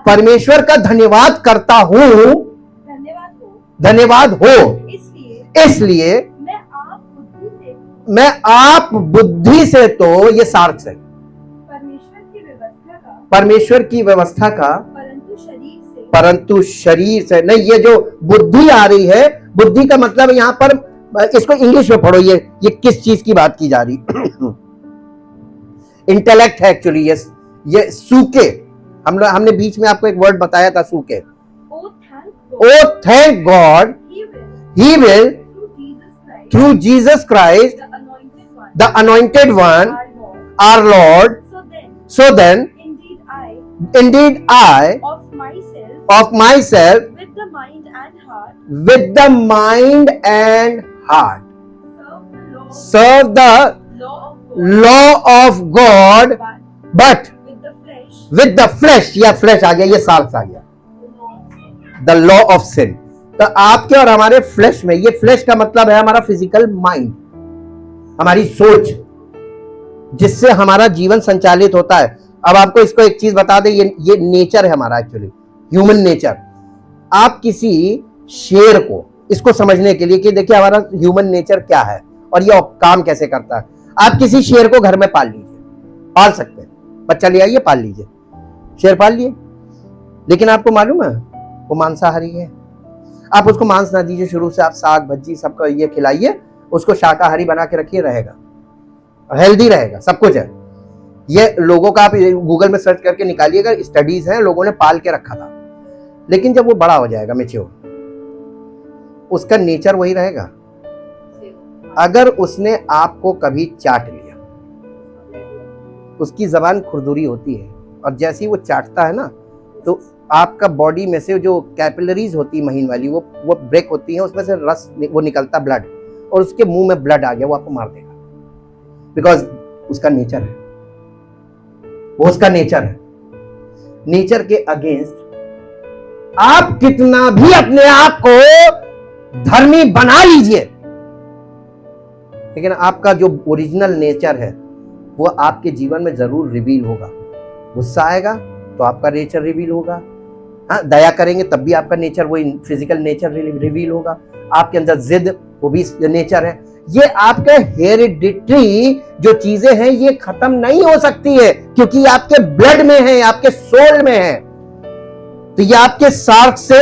परमेश्वर का धन्यवाद करता हूं। धन्यवाद हो। इसलिए मैं आप बुद्धि से तो ये सार्क्स है। परमेश्वर की व्यवस्था का परंतु शरीर से नहीं, ये जो बुद्धि आ रही है, बुद्धि का मतलब यहां पर, इसको इंग्लिश में पढ़ो, ये किस चीज की बात की जा रही इंटेलेक्ट है एक्चुअली, ये सूके, हमने बीच में आपको एक वर्ड बताया था, सूके। O thank God he will through Jesus Christ the anointed one our Lord, so then indeed I of myself with the mind and heart serve the law of God, but with the flesh, या flesh आ गया, ये salts आ गया, the law of sin। तो आपके और हमारे flash में, ये फ्लैश का मतलब है हमारा फिजिकल माइंड, हमारी सोच, जिससे हमारा जीवन संचालित होता है। अब आपको इसको एक चीज बता दें, ये नेचर है हमारा, एक्चुअली ह्यूमन नेचर। आप किसी शेर को, इसको समझने के लिए कि देखिए हमारा ह्यूमन नेचर क्या है और ये काम कैसे करता है। आप किसी शेर को घर में पाल लीजिए, पाल सकते हैं, बच्चा ले आइए, पाल लीजिए, शेर पाल लिए, लेकिन आपको मालूम है वो मांसाहारी है। आप उसको मांस ना दीजिए शुरू से, आप साग भज्जी सबको ये खिलाइए, उसको शाकाहारी बना के रखिए, रहेगा, हेल्दी रहेगा, सब कुछ है। ये लोगों का आप गूगल में सर्च करके निकालिएगा, स्टडीज हैं, लोगों ने पाल के रखा था। लेकिन जब वो बड़ा हो जाएगा, मैच्योर, उसका नेचर वही रहेगा। अगर उसने आपको कभी चाट लिया, उसकी जबान खुरदुरी होती है, और जैसे ही वो चाटता है ना, तो आपका बॉडी में से जो कैपिलरीज होती है महीन वाली, वो ब्रेक होती है, उसमें से रस वो निकलता, ब्लड, और उसके मुंह में ब्लड आ गया, वो आपको मार देगा, बिकॉज उसका नेचर है, वो उसका नेचर है। नेचर के अगेंस्ट आप कितना भी अपने आप को धर्मी बना लीजिए, लेकिन आपका जो ओरिजिनल नेचर है वो आपके जीवन में जरूर रिवील होगा। गुस्सा आएगा तो आपका नेचर रिवील होगा, हाँ, दया करेंगे तब भी आपका नेचर, वही फिजिकल नेचर रिवील होगा। आपके अंदर जिद, वो भी नेचर है। ये आपके हेरिडिटरी जो चीजें हैं ये खत्म नहीं हो सकती है, क्योंकि आपके ब्लड में है, आपके सोल में है। तो ये आपके सार्क से,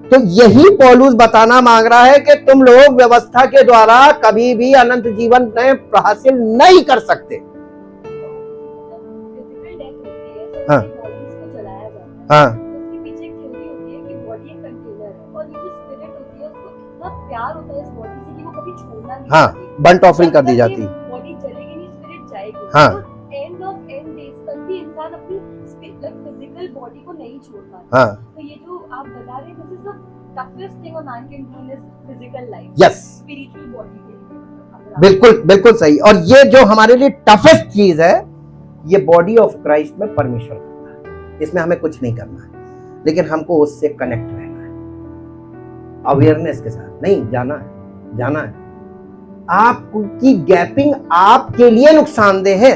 तो यही पौलुस बताना मांग रहा है कि तुम लोग व्यवस्था के द्वारा कभी भी अनंत जीवन में हासिल नहीं कर सकते। हाँ हाँ प्यार होता है इस बॉडी से कि वो कभी छोड़ना नहीं, हाँ, बंट ऑफरिंग कर दी जाती, बॉडी चलेगी नहीं, स्पिरिट जाएगी। हाँ, एंड ऑफ एंड डेज तक भी इंसान अपनी फिजिकल बॉडी को नहीं छोड़ता। हाँ, तो ये जो आप बता रहे हैं, this is the toughest thing a man can do in his physical life, yes, spiritual body के लिए। बिल्कुल बिल्कुल सही। और ये जो हमारे लिए टफेस्ट चीज है, ये बॉडी ऑफ क्राइस्ट में परमेश्वर करता है, इसमें हमें कुछ नहीं करना है, लेकिन हमको उससे कनेक्ट रहना है, अवेयरनेस के साथ। नहीं, जाना है, जाना है। आपकी गैपिंग आपके लिए नुकसानदेह है।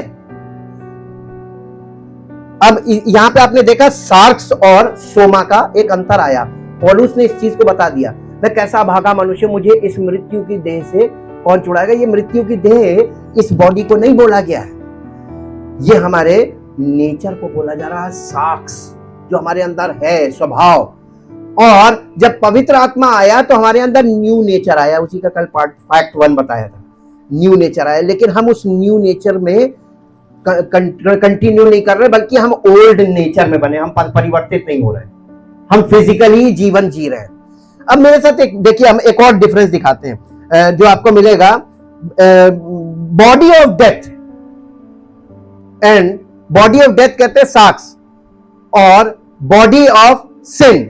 अब यहां पे आपने देखा सार्क्स और सोमा का एक अंतर आया। पौलुस ने इस चीज को बता दिया, मैं कैसा भागा मनुष्य, मुझे इस मृत्यु की देह से कौन छुड़ाएगा। ये मृत्यु की देह इस बॉडी को नहीं बोला गया है, ये हमारे नेचर को बोला जा रहा है, सार्क्स जो हमारे अंदर है, स्वभाव। और जब पवित्र आत्मा आया तो हमारे अंदर न्यू नेचर आया, उसी का कल फैक्ट 1 बताया था, न्यू नेचर आया। लेकिन हम उस न्यू नेचर में कंटिन्यू नहीं कर रहे, बल्कि हम ओल्ड नेचर में बने, हम परिवर्तित नहीं हो रहे, हम फिजिकली जीवन जी रहे हैं। अब मेरे साथ देखिए, हम एक और डिफरेंस दिखाते हैं जो आपको मिलेगा। Body of death and body of death कहते हैं सार्क्स, और body of sin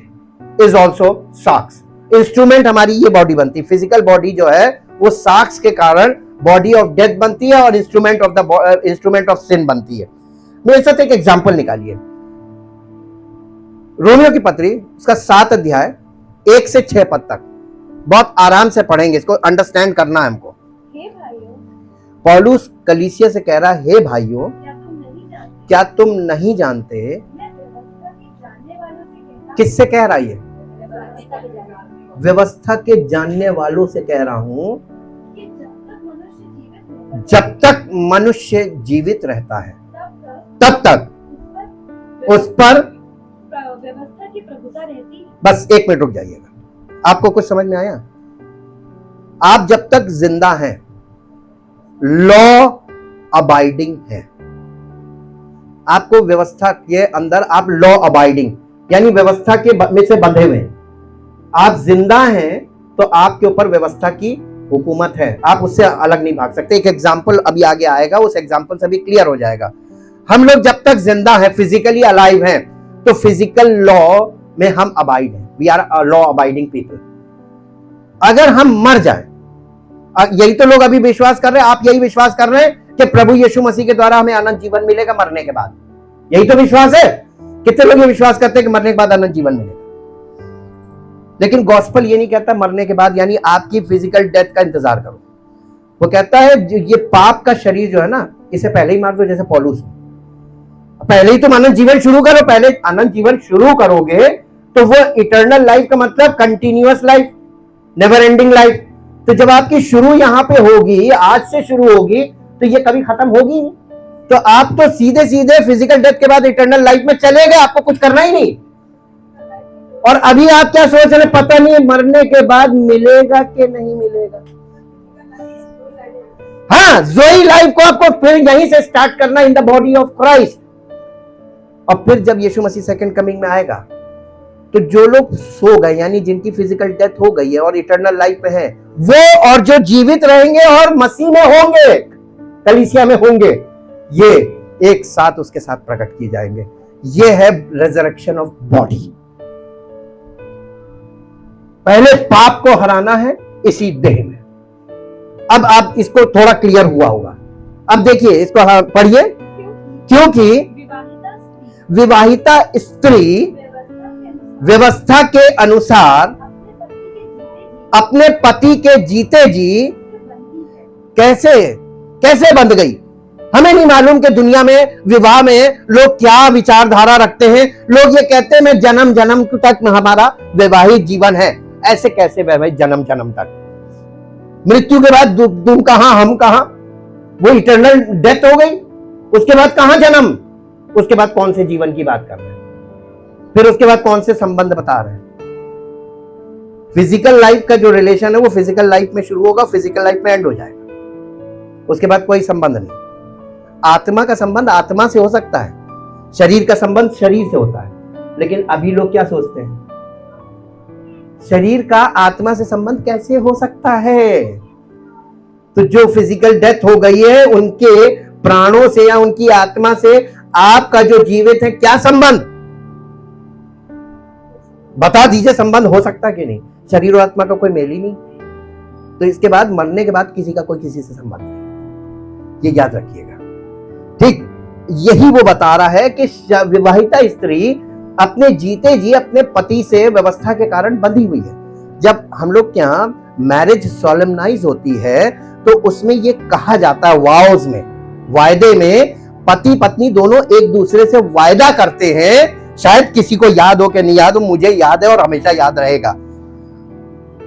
is also sarx. Instrument हमारी ये बॉडी बनती है, फिजिकल बॉडी जो है वो सार्क्स के कारण बॉडी ऑफ डेथ बनती है और इंस्ट्रूमेंट ऑफ सिन बनती है। मेरे साथ एक एग्जांपल निकालिए, रोमियो की पत्री उसका 7 अध्याय 1 से 6 पद तक, बहुत आराम से पढ़ेंगे, इसको अंडरस्टैंड करना है हमको। हे भाइयों, पौलुस कलीसिया से कह रहा है, हे भाइयों, क्या तुम नहीं जानते, किससे कह रहा है ये? व्यवस्था के जानने वालों से कह रहा हूं, जब तक मनुष्य जीवित रहता है तब तक उस पर व्यवस्था की प्रभुता रहती है। बस 1 मिनट रुक जाइएगा, आपको कुछ समझ में आया? आप जब तक जिंदा हैं, लॉ अबाइडिंग है। आपको व्यवस्था के अंदर आप लॉ अबाइडिंग यानी व्यवस्था के में से बंधे हुए हैं। आप जिंदा हैं तो आपके ऊपर व्यवस्था की हुकूमत है, आप उससे अलग नहीं भाग सकते। एक एग्जाम्पल अभी आगे आएगा, उस एग्जाम्पल से भी क्लियर हो जाएगा। हम लोग जब तक जिंदा हैं, फिजिकली अलाइव हैं, तो फिजिकल लॉ में हम अबाइड हैं, we are law abiding people. अगर हम मर जाएं, यही तो लोग अभी विश्वास कर रहे हैं, आप यही विश्वास कर रहे हैं कि प्रभु यीशु मसीह के द्वारा हमें अनंत जीवन मिलेगा मरने के बाद, यही तो विश्वास है। कितने लोग ये विश्वास करते हैं कि मरने के बाद अनंत जीवन मिलेगा? लेकिन गॉस्पेल ये नहीं कहता मरने के बाद यानी आपकी फिजिकल डेथ का इंतजार करो। वो कहता है ये पाप का शरीर जो है ना, इसे पहले ही मार दो, जैसे पौलुस, पहले ही तुम अनंत जीवन शुरू करो। पहले अनंत जीवन शुरू करोगे तो वो इटर्नल लाइफ का मतलब continuous life, never ending life. तो जब आपकी शुरू यहां पे होगी, आज से शुरू होगी, तो ये कभी खत्म होगी नहीं। तो आप तो सीधे सीधे फिजिकल डेथ के बाद इटर्नल लाइफ में चले गए, आपको कुछ करना ही नहीं। और अभी आप क्या सोच रहे, पता नहीं मरने के बाद मिलेगा कि नहीं मिलेगा। हाँ, जोई लाइफ को आपको फिर यहीं से स्टार्ट करना, इन द बॉडी ऑफ क्राइस्ट। और फिर जब यीशु मसीह सेकंड कमिंग में आएगा, तो जो लोग सो गए यानी जिनकी फिजिकल डेथ हो गई है और इटर्नल लाइफ में है, वो और जो जीवित रहेंगे और मसीह में होंगे, कलीसिया में होंगे, ये एक साथ उसके साथ प्रकट किए जाएंगे। ये है रेजरेक्शन ऑफ बॉडी। पहले पाप को हराना है इसी देह में। अब आप इसको थोड़ा क्लियर हुआ होगा। अब देखिए इसको पढ़िए। क्योंकि विवाहिता स्त्री व्यवस्था के अनुसार अपने पति के जीते जी कैसे कैसे बंध गई। हमें नहीं मालूम कि दुनिया में विवाह में लोग क्या विचारधारा रखते हैं। लोग ये कहते हैं मैं जन्म जन्म तक हमारा वैवाहिक जीवन है। ऐसे कैसे वैवाहिक जन्म जन्म तक? मृत्यु के बाद तुम कहां हम कहां? वो इटर्नल डेथ हो गई, उसके बाद कहां जन्म? उसके बाद कौन से जीवन की बात कर रहे हैं? फिर उसके बाद कौन से संबंध बता रहे हैं? फिजिकल लाइफ का जो रिलेशन है वो फिजिकल लाइफ में शुरू होगा, फिजिकल लाइफ में एंड हो जाएगा। उसके बाद कोई संबंध नहीं। आत्मा का संबंध आत्मा से हो सकता है, शरीर का संबंध शरीर से होता है। लेकिन अभी लोग क्या सोचते हैं, शरीर का आत्मा से संबंध कैसे हो सकता है? तो जो फिजिकल डेथ हो गई है उनके प्राणों से या उनकी आत्मा से आपका जो जीवित है क्या संबंध? बता दीजिए, संबंध हो सकता कि नहीं? शरीर और आत्मा का कोई मेल ही नहीं। तो इसके बाद मरने के बाद किसी का कोई किसी से संबंध नहीं, ये याद रखिएगा। ठीक, यही वो बता रहा है कि विवाहिता स्त्री अपने जीते जी अपने पति से व्यवस्था के कारण बंधी हुई है। जब हम लोग के यहाँ मैरिज सॉलेमनाइज होती है तो उसमें ये कहा जाता है, वाउज में, वायदे में पति पत्नी दोनों एक दूसरे से वायदा करते हैं। शायद किसी को याद हो कि नहीं याद हो, मुझे याद है और हमेशा याद रहेगा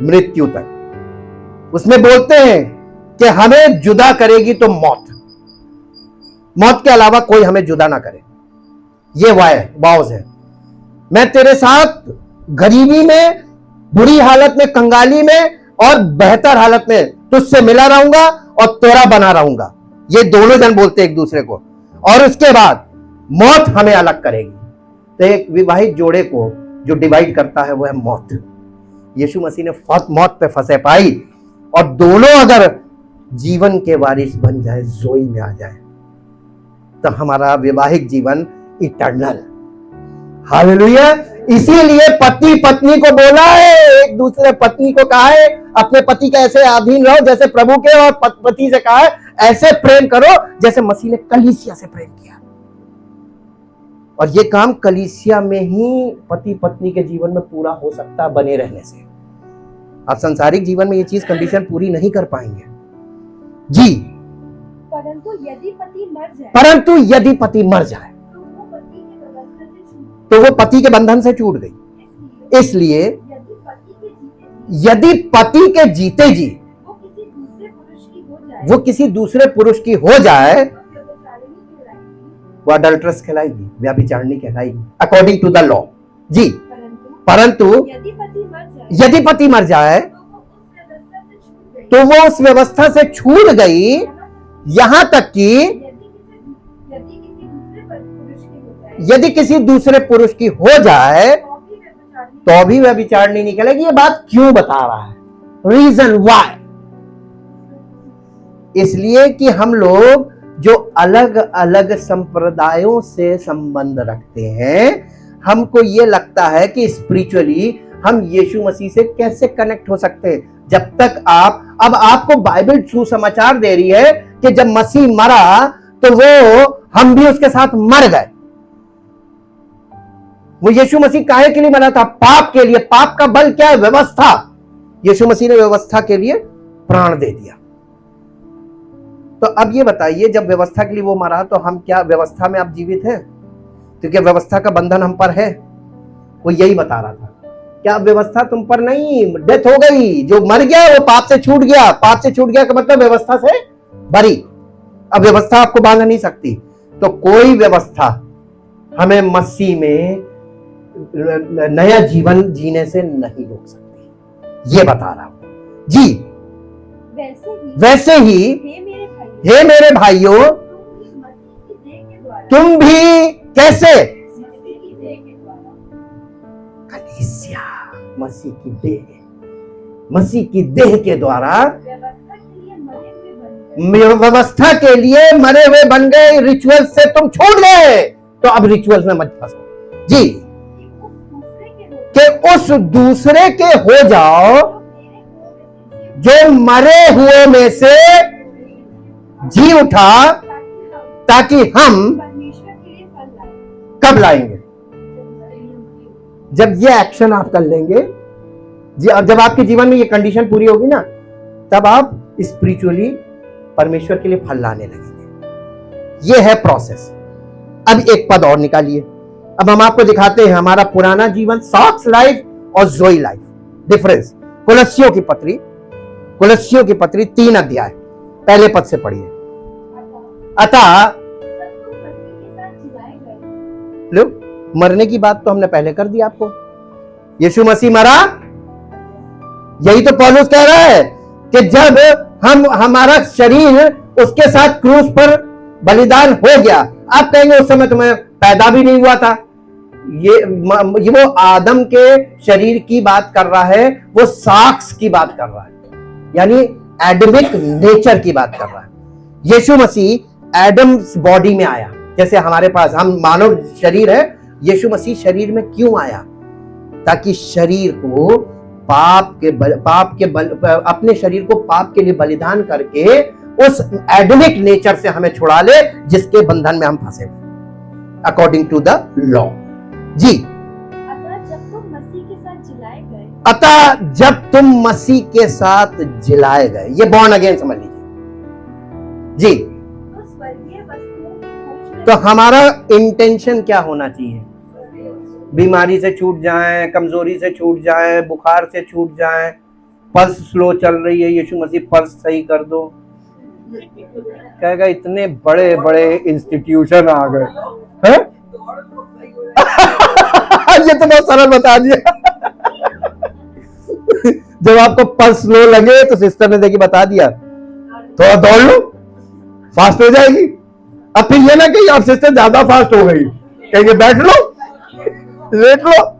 मृत्यु तक। उसमें बोलते हैं कि हमें जुदा करेगी तो मौत, मौत के अलावा कोई हमें जुदा ना करे। ये वाउज है। मैं तेरे साथ गरीबी में, बुरी हालत में, कंगाली में और बेहतर हालत में तुझसे मिला रहूंगा और तेरा बना रहूंगा। ये दोनों जन बोलते एक दूसरे को। और उसके बाद मौत हमें अलग करेगी। तो एक विवाहित जोड़े को जो डिवाइड करता है वो है मौत। यीशु मसीह ने मौत पे फंसे पाई और दोनों अगर जीवन के वारिस बन जाए, जोई में आ जाए, तो हमारा वैवाहिक जीवन इटर्नल। हालेलुया। इसीलिए पति पत्नी को बोला है, एक दूसरे पत्नी को कहा है अपने पति के ऐसे अधीन रहो जैसे प्रभु के, और पति से कहा है ऐसे प्रेम करो जैसे मसीह ने कलीसिया से प्रेम किया। और ये काम कलीसिया में ही पति पत्नी के जीवन में पूरा हो सकता है, बने रहने से। आप संसारिक जीवन में ये चीज कंडीशन पूरी नहीं कर पाएंगे जी। परंतु यदि पति मर जाए तो वो पति के बंधन से छूट गई। इसलिए यदि पति के जीते जी वो किसी दूसरे पुरुष की हो जाए वो अडल्ट्रस कहलाएगी, व्यभिचारिणी कहलाएगी अकॉर्डिंग टू द लॉ। जी, परंतु परंतु यदि पति मर जाए तो वो उस व्यवस्था से छूट गई, यहां तक कि यदि किसी दूसरे पुरुष की हो जाए तो भी व्यभिचारिणी निकलेगी। ये बात क्यों बता रहा है? रीजन वाई, इसलिए कि हम लोग जो अलग अलग संप्रदायों से संबंध रखते हैं, हमको ये लगता है कि स्पिरिचुअली हम यीशु मसीह से कैसे कनेक्ट हो सकते हैं। जब तक अब आपको बाइबल सुसमाचार दे रही है कि जब मसीह मरा तो वो हम भी उसके साथ मर गए। वो यीशु मसीह काहे के लिए मरा था? पाप के लिए। पाप का बल क्या है? व्यवस्था। यीशु मसीह ने व्यवस्था के लिए प्राण दे दिया। तो अब ये बताइए, जब व्यवस्था के लिए वो मरा तो हम क्या व्यवस्था में अब जीवित हैं? क्योंकि व्यवस्था का बंधन हम पर है। वो यही बता रहा था, क्या व्यवस्था तुम पर नहीं, डेथ हो गई, जो मर गया वो पाप से छूट गया। पाप से छूट गया का मतलब व्यवस्था से बरी। अब व्यवस्था आपको बांध नहीं सकती। तो कोई व्यवस्था हमें मसीह में नया जीवन जीने से नहीं रोक सकती, ये बता रहा हूं। जी, वैसे ही हे मेरे भाइयों, तुम भी कैसे कलीसिया, मसीह की देह के द्वारा व्यवस्था के लिए मरे हुए बन गए। रिचुअल से तुम छूट गए, तो अब रिचुअल में मत फंसो। जी, कि उस दूसरे के हो जाओ जो मरे हुए में से जी उठा, ताकि हम कब लाएंगे? जब ये एक्शन आप कर लेंगे, जब आपके जीवन में ये कंडीशन पूरी होगी ना, तब आप स्पिरिचुअली परमेश्वर के लिए फल लाने लगेंगे। ये है प्रोसेस। अब एक पद और निकालिए। अब हम आपको दिखाते हैं हमारा पुराना जीवन, सॉक्स लाइफ और जोई लाइफ, डिफरेंस। कुलस्सियों की पत्री 3 अध्याय, पहले पद से पढ़िए। अतः लो, मरने की बात तो हमने पहले कर दी आपको। यीशु मसीह मरा, यही तो पौलुस कह रहा है कि जब हमारा शरीर उसके साथ क्रूस पर बलिदान हो गया। आप कहेंगे उस समय तो मैं पैदा भी नहीं हुआ था। ये वो आदम के शरीर की बात कर रहा है, वो साक्स की बात कर रहा है, यानी एडमिक नेचर की बात कर रहा है। यीशु मसीह एडम्स बॉडी में आया, जैसे हमारे पास हम मानव शरीर है। यीशु मसीह शरीर में क्यों आया? ताकि शरीर को अपने शरीर को पाप के लिए बलिदान करके उस एडमिक नेचर से हमें छुड़ा ले, जिसके बंधन में हम फंसे अकॉर्डिंग टू द लॉ। जी, अतः जब तुम मसीह के साथ जिलाए गए, ये बॉर्न अगेन समझ लीजिए। जी, तो हमारा इंटेंशन क्या होना चाहिए? बीमारी से छूट जाएं, कमजोरी से छूट जाएं, बुखार से छूट जाएं, पल्स स्लो चल रही है, यीशु मसीह पल्स सही कर दो। कहेगा इतने बड़े बड़े इंस्टीट्यूशन आ गए हैं? ये तो बहुत सरल बता दिया। जब आपको पल्स स्लो लगे तो सिस्टर ने देखिए बता दिया, थोड़ा दौड़ लो, फास्ट हो जाएगी। अब फिर ये ना कि आप सिस्टर ज्यादा फास्ट हो गई, कहेंगे बैठ लो, लेट लो।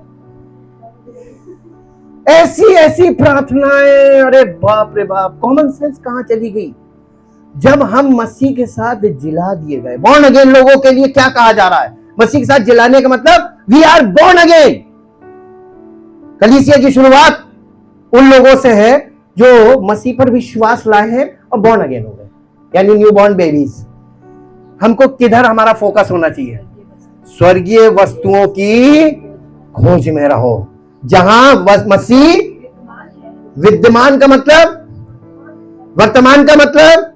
ऐसी प्रार्थनाएं, अरे बाप रे बाप, कॉमन सेंस कहां चली गई? जब हम मसीह के साथ जिला दिए गए, बॉर्न अगेन लोगों के लिए क्या कहा जा रहा है? मसीह के साथ जिलाने का मतलब वी आर बॉर्न अगेन। कलीसिया की शुरुआत उन लोगों से है जो मसीह पर विश्वास लाए हैं और बॉर्न अगेन हो गए, यानी न्यू बॉर्न बेबीज। हमको किधर हमारा फोकस होना चाहिए? स्वर्गीय वस्तुओं की खोज में रहो, जहां मसीह विद्यमान का मतलब, वर्तमान का मतलब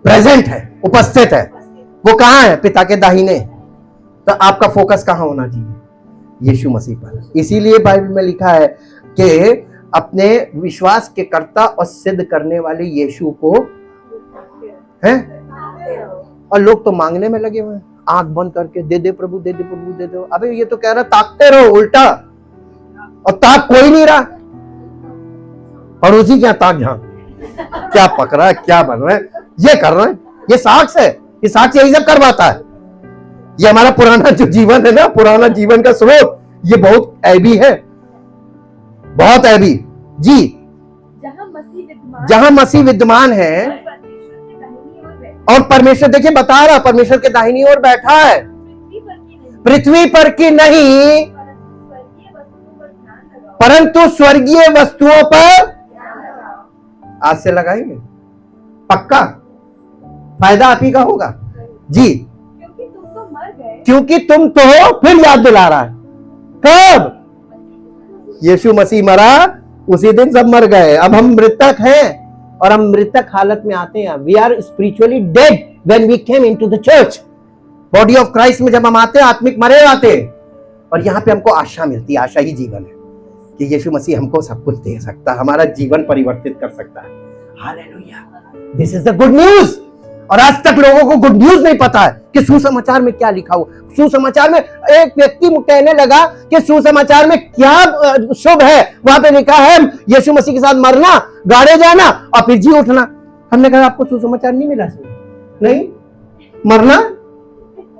प्रेजेंट है, उपस्थित है। वो कहां है? पिता के दाहिने। तो आपका फोकस कहां होना चाहिए? यीशु मसीह पर। इसीलिए बाइबल में लिखा है कि अपने विश्वास के कर्ता और सिद्ध करने वाले यीशु को हैं, और लोग तो मांगने में लगे हुए हैं। आंख बंद करके दे दे प्रभु, दे दे प्रभु, दे दो। अबे ये तो कह रहा ताकते रहो उल्टा, और ताक कोई नहीं रहा, पड़ोसी क्या ताक झांक, क्या पक रहा है, क्या बन रहा है, ये कर रहे हैं, ये साक्ष है, ये साक्ष यही सब करवाता है। ये हमारा पुराना जो जीवन है ना, पुराना जीवन का स्रोत, ये बहुत ऐबी है, बहुत ऐबी जी। जहां मसीह विद्यमान है और परमेश्वर, देखिए बता रहा, परमेश्वर के दाहिनी ओर बैठा है, पृथ्वी पर की नहीं परंतु स्वर्गीय वस्तुओं पर। आज से लगाएंगे पक्का, फायदा आप ही का होगा जी, क्योंकि तुम तो मर गए, क्योंकि तुम तो, फिर याद दिला रहा है, कब यीशु मसीह मरा उसी दिन सब मर गए। अब हम मृतक हैं, और हम मृतक हालत में आते हैं। We are spiritually dead when we came into the church, body of Christ में जब हम आते हैं, आत्मिक मरे आते हैं, और यहाँ पे हमको आशा मिलती है। आशा ही जीवन है कि यीशु मसीह हमको सब कुछ दे सकता है, हमारा जीवन परिवर्तित कर सकता है। Hallelujah, this is the good news. और आज तक लोगों को गुड न्यूज नहीं पता है कि सुसमाचार में क्या लिखा हुआ। सुसमाचार में एक व्यक्ति कहने लगा कि सुसमाचार में क्या शुभ है, वहां पे लिखा है यीशु मसीह के साथ मरना, गाड़े जाना और फिर जी उठना। हमने कहा आपको सुसमाचार नहीं मिला, नहीं, मरना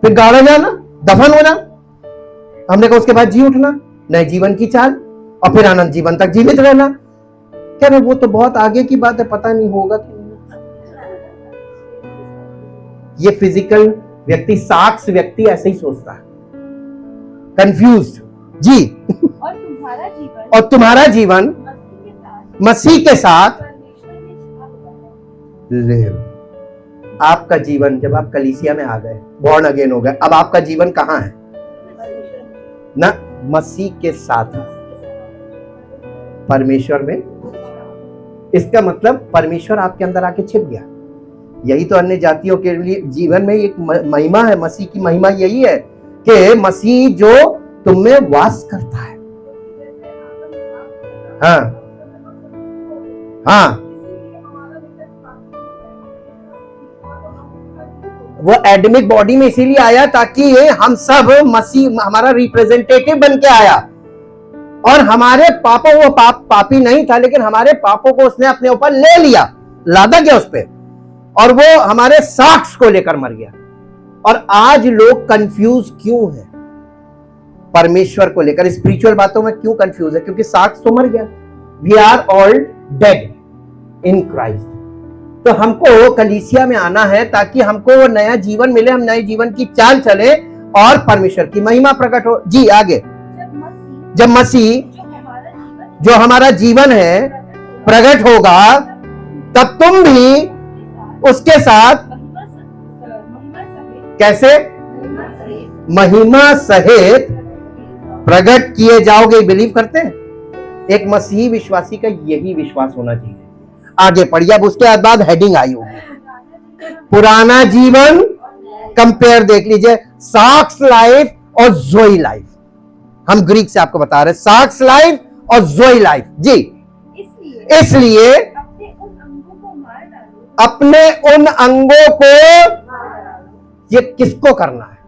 फिर गाड़े जाना, दफन होना। हमने कहा उसके बाद जी उठना, नए जीवन की चाल, और फिर अनंत जीवन तक जीवित रहना। कह रहे वो तो बहुत आगे की बात है, पता नहीं होगा कि नहीं। ये फिजिकल व्यक्ति, साक्ष व्यक्ति ऐसे ही सोचता है, कंफ्यूज्ड जी। और तुम्हारा जीवन मसीह के साथ ले। आपका जीवन, जब आप कलीसिया में आ गए, बॉर्न अगेन हो गए, अब आपका जीवन कहाँ है ना, मसीह के साथ, परमेश्वर में। इसका मतलब परमेश्वर आपके अंदर आके छिप गया। यही तो अन्य जातियों के लिए जीवन में एक महिमा है। मसीह की महिमा यही है कि मसीह जो तुम में वास करता है। हाँ हाँ, वो एडमिक बॉडी में इसीलिए आया ताकि हम सब, मसीह हमारा रिप्रेजेंटेटिव बन के आया, और हमारे पापों, वो पापी नहीं था, लेकिन हमारे पापों को उसने अपने ऊपर ले लिया, लादा गया उस पे, और वो हमारे साक्ष्य को लेकर मर गया। और आज लोग कंफ्यूज क्यों हैं परमेश्वर को लेकर, स्पिरिचुअल बातों में क्यों कंफ्यूज है? क्योंकि साक्ष्य तो मर गया। We are all dead in Christ. तो हमको कलीसिया में आना है ताकि हमको वो नया जीवन मिले, हम नए जीवन की चाल चले और परमेश्वर की महिमा प्रकट हो जी। आगे, जब मसीह जो हमारा जीवन है प्रकट होगा, तब तुम भी उसके साथ कैसे महिमा सहित प्रकट किए जाओगे। बिलीव करते हैं? एक मसीही विश्वासी का यही विश्वास होना चाहिए। आगे पढ़िए। अब उसके बाद हेडिंग आई होगी, पुराना जीवन कंपेयर देख लीजिए, साक्स लाइफ और जोई लाइफ। हम ग्रीक से आपको बता रहे हैं, साक्स लाइफ और जोई लाइफ जी। इसलिए अपने उन अंगों को, ये किसको करना है?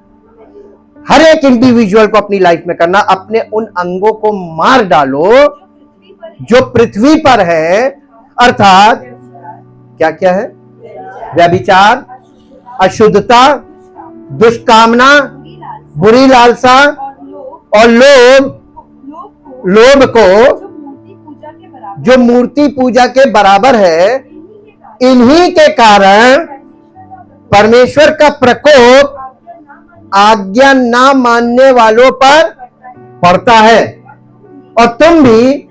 हर एक इंडिविजुअल को अपनी लाइफ में करना। अपने उन अंगों को मार डालो जो पृथ्वी पर है, अर्थात क्या क्या है? व्यभिचार, अशुद्धता, दुष्कामना, बुरी लालसा और लोभ को, जो मूर्ति पूजा के बराबर है। इन्हीं के कारण परमेश्वर का प्रकोप आज्ञा ना मानने वालों पर पड़ता है। और तुम भी,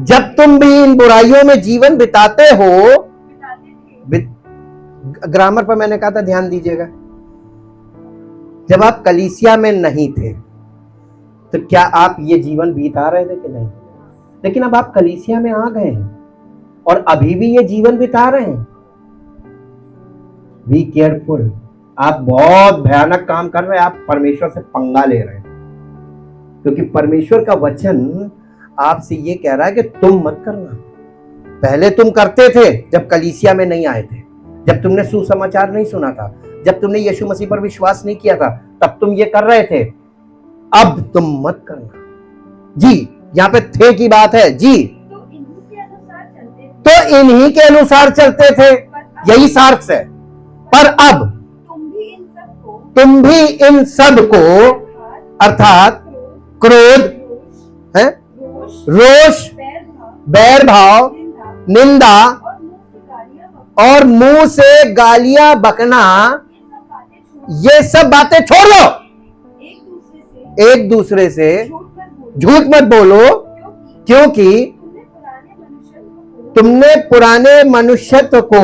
जब तुम भी इन बुराइयों में जीवन बिताते हो, ग्रामर पर मैंने कहा था ध्यान दीजिएगा। जब आप कलीसिया में नहीं थे तो क्या आप ये जीवन बिता रहे थे कि नहीं? लेकिन अब आप कलीसिया में आ गए हैं और अभी भी ये जीवन बिता रहे हैं। Be careful. आप बहुत भयानक काम कर रहे हैं, आप परमेश्वर से पंगा ले रहे हैं, क्योंकि परमेश्वर का वचन आपसे ये कह रहा है कि तुम मत करना। पहले तुम करते थे जब कलीसिया में नहीं आए थे, जब तुमने सुसमाचार नहीं सुना था, जब तुमने यीशु मसीह पर विश्वास नहीं किया था, तब तुम ये कर रहे थे। अब तुम मत करना। जी, यहाँ पे थे की बात है जी, तो इन्हीं के अनुसार चलते थे, यही सार्क्स है। पर अब तुम भी इन सब को अर्थात क्रोध है, रोष, बैर भाव, निंदा और मुंह से गालियां बकना, ये सब बातें छोड़ दो। एक दूसरे से झूठ मत बोलो, क्योंकि तुमने पुराने मनुष्यत्व को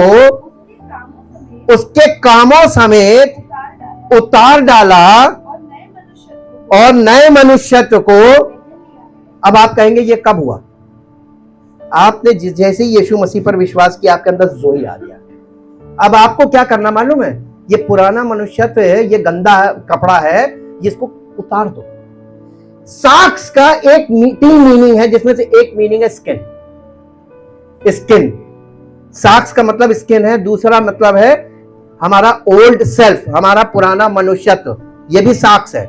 उसके कामों समेत उतार डाला और नए मनुष्यत्व को। अब आप कहेंगे ये कब हुआ? आपने जैसे ही यीशु मसीह पर विश्वास किया, आपके अंदर जोई आ गया। अब आपको क्या करना मालूम है? ये पुराना मनुष्यत्व है, ये गंदा कपड़ा है, इसको उतार दो। साक्स का एक 3 मीनिंग है, जिसमें से एक मीनिंग है स्किन। स्किन, साक्स का मतलब स्किन है। दूसरा मतलब है हमारा ओल्ड सेल्फ, हमारा पुराना मनुष्यत्व, ये भी साक्स है।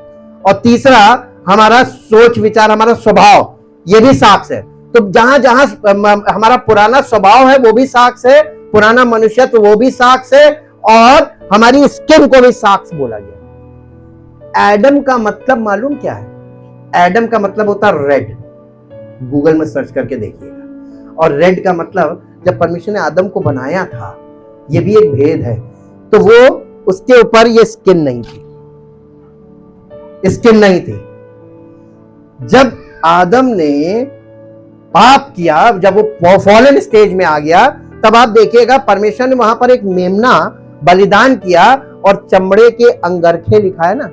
और तीसरा हमारा सोच विचार, हमारा स्वभाव, ये भी साक्स है। तो जहां जहां हमारा पुराना स्वभाव है वो भी साक्स है, पुराना मनुष्यत्व वो भी साक्स है, और हमारी स्किन को भी साक्स बोला गया। एडम का मतलब मालूम क्या है? एडम का मतलब होता है रेड। गूगल में सर्च करके देखिएगा। और रेड का मतलब, जब परमेश्वर ने आदम को बनाया था, ये भी एक भेद है, तो वो उसके ऊपर ये स्किन नहीं थी, स्किन नहीं थी। जब आदम ने पाप किया, जब वो फॉलन स्टेज में आ गया, तब आप देखिएगा परमेश्वर ने वहां पर एक मेमना बलिदान किया और चमड़े के अंगरखे लिखा है ना,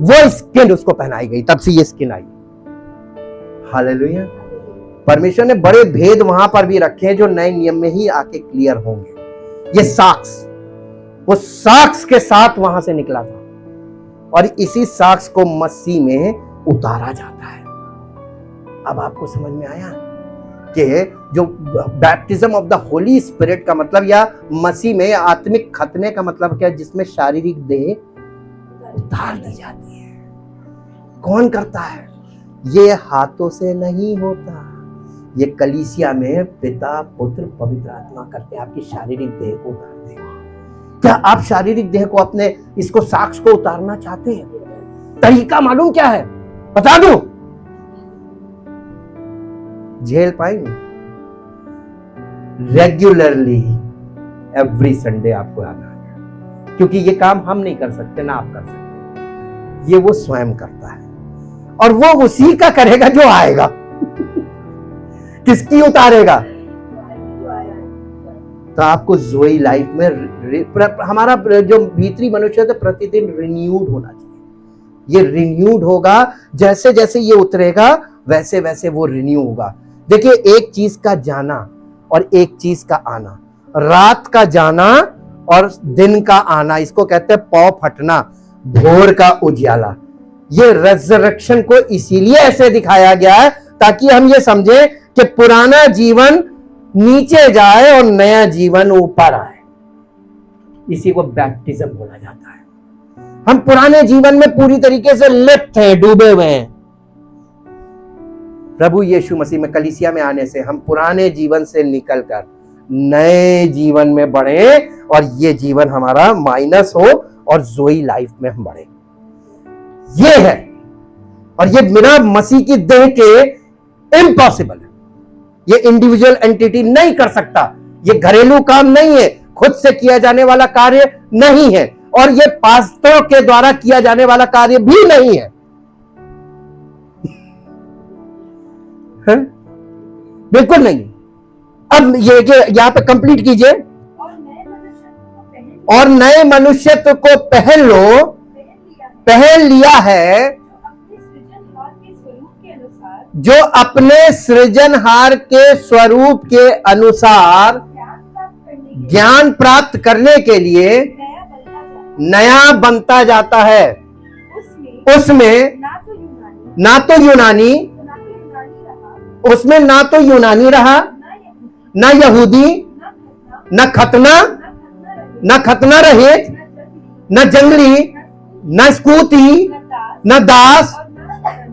वो स्किन उसको पहनाई गई, तब से ये स्किन आई। हालेलुया। परमेश्वर ने बड़े भेद वहां पर भी रखे हैं जो नए नियम में ही आके क्लियर होंगे। ये साक्स, वो साक्स के साथ वहां से निकला था, और इसी साक्स को मसीह में उतारा जाता है। अब आपको समझ में आया कि जो baptism of the Holi spirit का मतलब, या मसीह में आत्मिक खतने का मतलब क्या है? जिसमें शारीरिक देह उतार दी जाती है। कौन करता है? ये हाथों से नहीं होता, ये कलीसिया में पिता, पुत्र, पवित्र आत्मा करते हैं। आपकी शारीरिक देह को उतारते हैं। क्या आप शारीरिक देह को, अपने इसको साक्ष को उतारना चाहते हैं? तरीका मालूम क्या है? बता दूं? झेल पाएंगे? रेगुलरली एवरी संडे आपको आना है, क्योंकि ये काम हम नहीं कर सकते, ना आप कर सकते, ये वो स्वयं करता है, और वो उसी का करेगा जो आएगा। किसकी उतारेगा? तो आपको जोई लाइफ में हमारा जो भीतरी मनुष्य है प्रतिदिन रिन्यूड होना चाहिए। ये रिन्यूड होगा, जैसे जैसे ये उतरेगा वैसे वैसे वो रिन्यू होगा। देखिए, एक चीज का जाना और एक चीज का आना, रात का जाना और दिन का आना, इसको कहते हैं पौ फटना, भोर का उजियाला। ये रेजरेक्शन को इसीलिए ऐसे दिखाया गया है ताकि हम ये समझे कि पुराना जीवन नीचे जाए और नया जीवन ऊपर आए। इसी को बैप्टिज्म बोला जाता है। हम पुराने जीवन में पूरी तरीके से लिप्त हैं, डूबे हुए हैं। प्रभु यीशु मसीह में कलीसिया में आने से हम पुराने जीवन से निकलकर नए जीवन में बढ़े, और ये जीवन हमारा माइनस हो और जोई लाइफ में हम बढ़े। ये है, और ये बिना मसीह की देह के इम्पॉसिबल है। ये इंडिविजुअल एंटिटी नहीं कर सकता। ये घरेलू काम नहीं है, खुद से किया जाने वाला कार्य नहीं है, और ये पास्टरों के द्वारा किया जाने वाला कार्य भी नहीं है। बिल्कुल नहीं। अब ये यहां पे कंप्लीट कीजिए, और नए मनुष्यत्व को पहन लो, पहन लिया है, जो अपने सृजनहार के स्वरूप के अनुसार ज्ञान प्राप्त करने के लिए नया बनता जाता है। उसमें ना तो यूनानी, उसमें ना तो यूनानी रहा, ना यहूदी, ना खतना, न खतना रहित, न जंगली, न स्कूती, न दास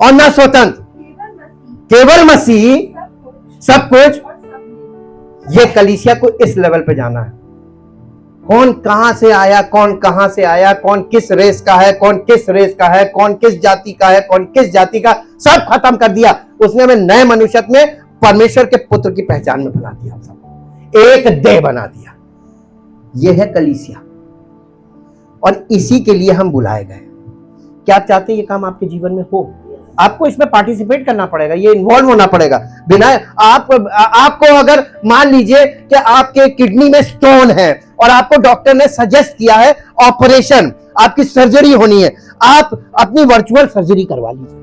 और न स्वतंत्र, केवल मसीह सब कुछ। ये कलीसिया को इस लेवल पे जाना है। कौन कहां से आया, कौन कहां से आया, कौन किस रेस का है, कौन किस रेस का है, कौन किस जाति का है, कौन किस जाति का, सब खत्म कर दिया। उसने हमें नए मनुष्य में परमेश्वर के पुत्र की पहचान में बना दिया, सब एक देह बना दिया। यह है कलीसिया और इसी के लिए हम बुलाए गए। क्या आप चाहते हैं ये काम आपके जीवन में हो? आपको इसमें पार्टिसिपेट करना पड़ेगा, ये इन्वॉल्व होना पड़ेगा। बिना आपको अगर मान लीजिए कि आपके किडनी में स्टोन है और आपको डॉक्टर ने सजेस्ट किया है ऑपरेशन, आपकी सर्जरी होनी है, आप अपनी वर्चुअल सर्जरी करवा लीजिए।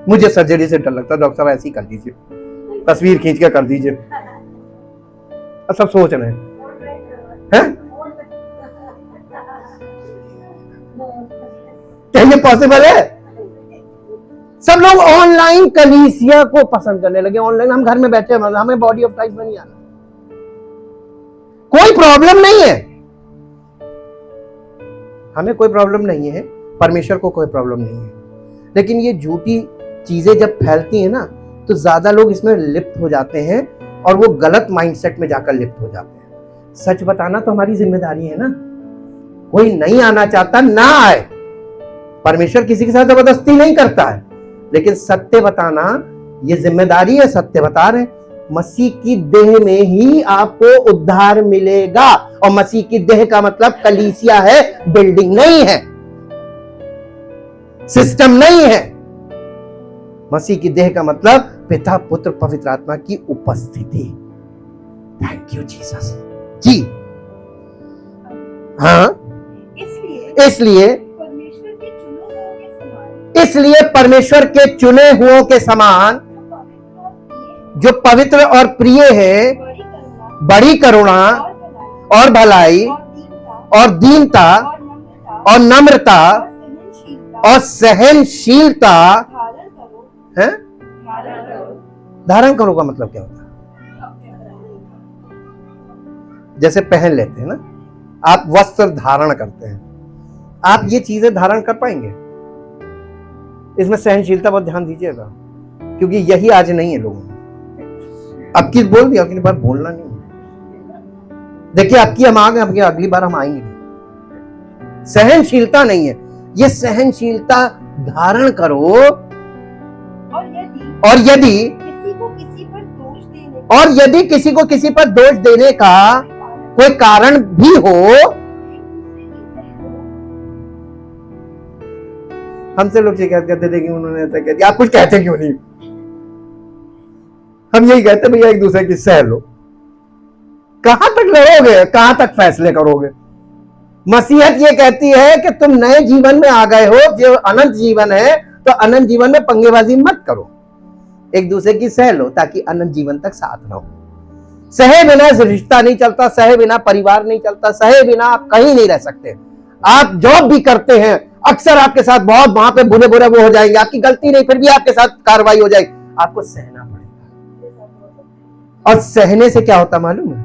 मुझे सर्जरी से डर लगता है, डॉक्टर साहब ऐसे ही कर दीजिए, तस्वीर खींच के कर दीजिए। अब सब सोच रहे हैं क्या ये पॉसिबल है? सब लोग ऑनलाइन कलीसिया को पसंद करने लगे। ऑनलाइन हम घर में बैठे हैं, हमें बॉडी ऑफ क्राइस्ट में नहीं आना। कोई प्रॉब्लम नहीं है, हमें कोई प्रॉब्लम नहीं है, परमेश्वर को कोई प्रॉब्लम नहीं है। लेकिन ये झूठी चीजें जब फैलती हैं ना, तो ज्यादा लोग इसमें लिप्त हो जाते हैं और वो गलत माइंडसेट में जाकर लिप्त हो जाते हैं। सच बताना तो हमारी जिम्मेदारी है ना। कोई नहीं आना चाहता ना आए, परमेश्वर किसी के साथ जबरदस्ती नहीं करता है, लेकिन सत्य बताना ये जिम्मेदारी है। सत्य बता रहे, मसीह की देह में ही आपको उद्धार मिलेगा। और मसीह की देह का मतलब कलीसिया है, बिल्डिंग नहीं है, सिस्टम नहीं है। मसीह की देह का मतलब पिता, पुत्र, पवित्र आत्मा की उपस्थिति। थैंक यू जीसस जी। हाँ, इसलिए परमेश्वर के चुने हुओं के समान जो पवित्र और प्रिय है, बड़ी करुणा और भलाई और दीनता और नम्रता और सहनशीलता है। धारण करो का मतलब क्या होता है? जैसे पहन लेते हैं ना, आप वस्त्र धारण करते हैं, आप ये चीजें धारण कर पाएंगे? इसमें सहनशीलता बहुत ध्यान दीजिएगा, क्योंकि यही आज नहीं है लोगों में। अब की बोल दिया, अगली बार बोलना नहीं है। देखिए, अब की हम आ गए, अब अगली बार हम आएंगे नहीं। सहनशीलता नहीं है, ये सहनशीलता धारण करो। और यदि किसी को किसी पर दोष देने का कोई कारण भी हो, हमसे लोग शिकायत करते थे कि उन्होंने ऐसा कह दिया। आप कुछ कहते क्यों नहीं? हम यही कहते भैया एक दूसरे की सह लो। कहां तक लड़ोगे, कहां तक फैसले करोगे? मसीहत ये कहती है कि तुम नए जीवन में आ गए हो, जो अनंत जीवन है, तो अनंत जीवन में पंगेबाजी मत करो, एक दूसरे की सह लो, ताकि अनंत जीवन तक साथ रहो। सहे बिना रिश्ता नहीं चलता, सहे बिना परिवार नहीं चलता, सहे बिना आप कहीं नहीं रह सकते। आप जॉब भी करते हैं, अक्सर आपके साथ बहुत वहां पे बुरे बुरे वो हो जाएंगे, आपकी गलती नहीं, फिर भी आपके साथ कार्रवाई हो जाएगी, आपको सहना पड़ेगा। और सहने से क्या होता मालूम है?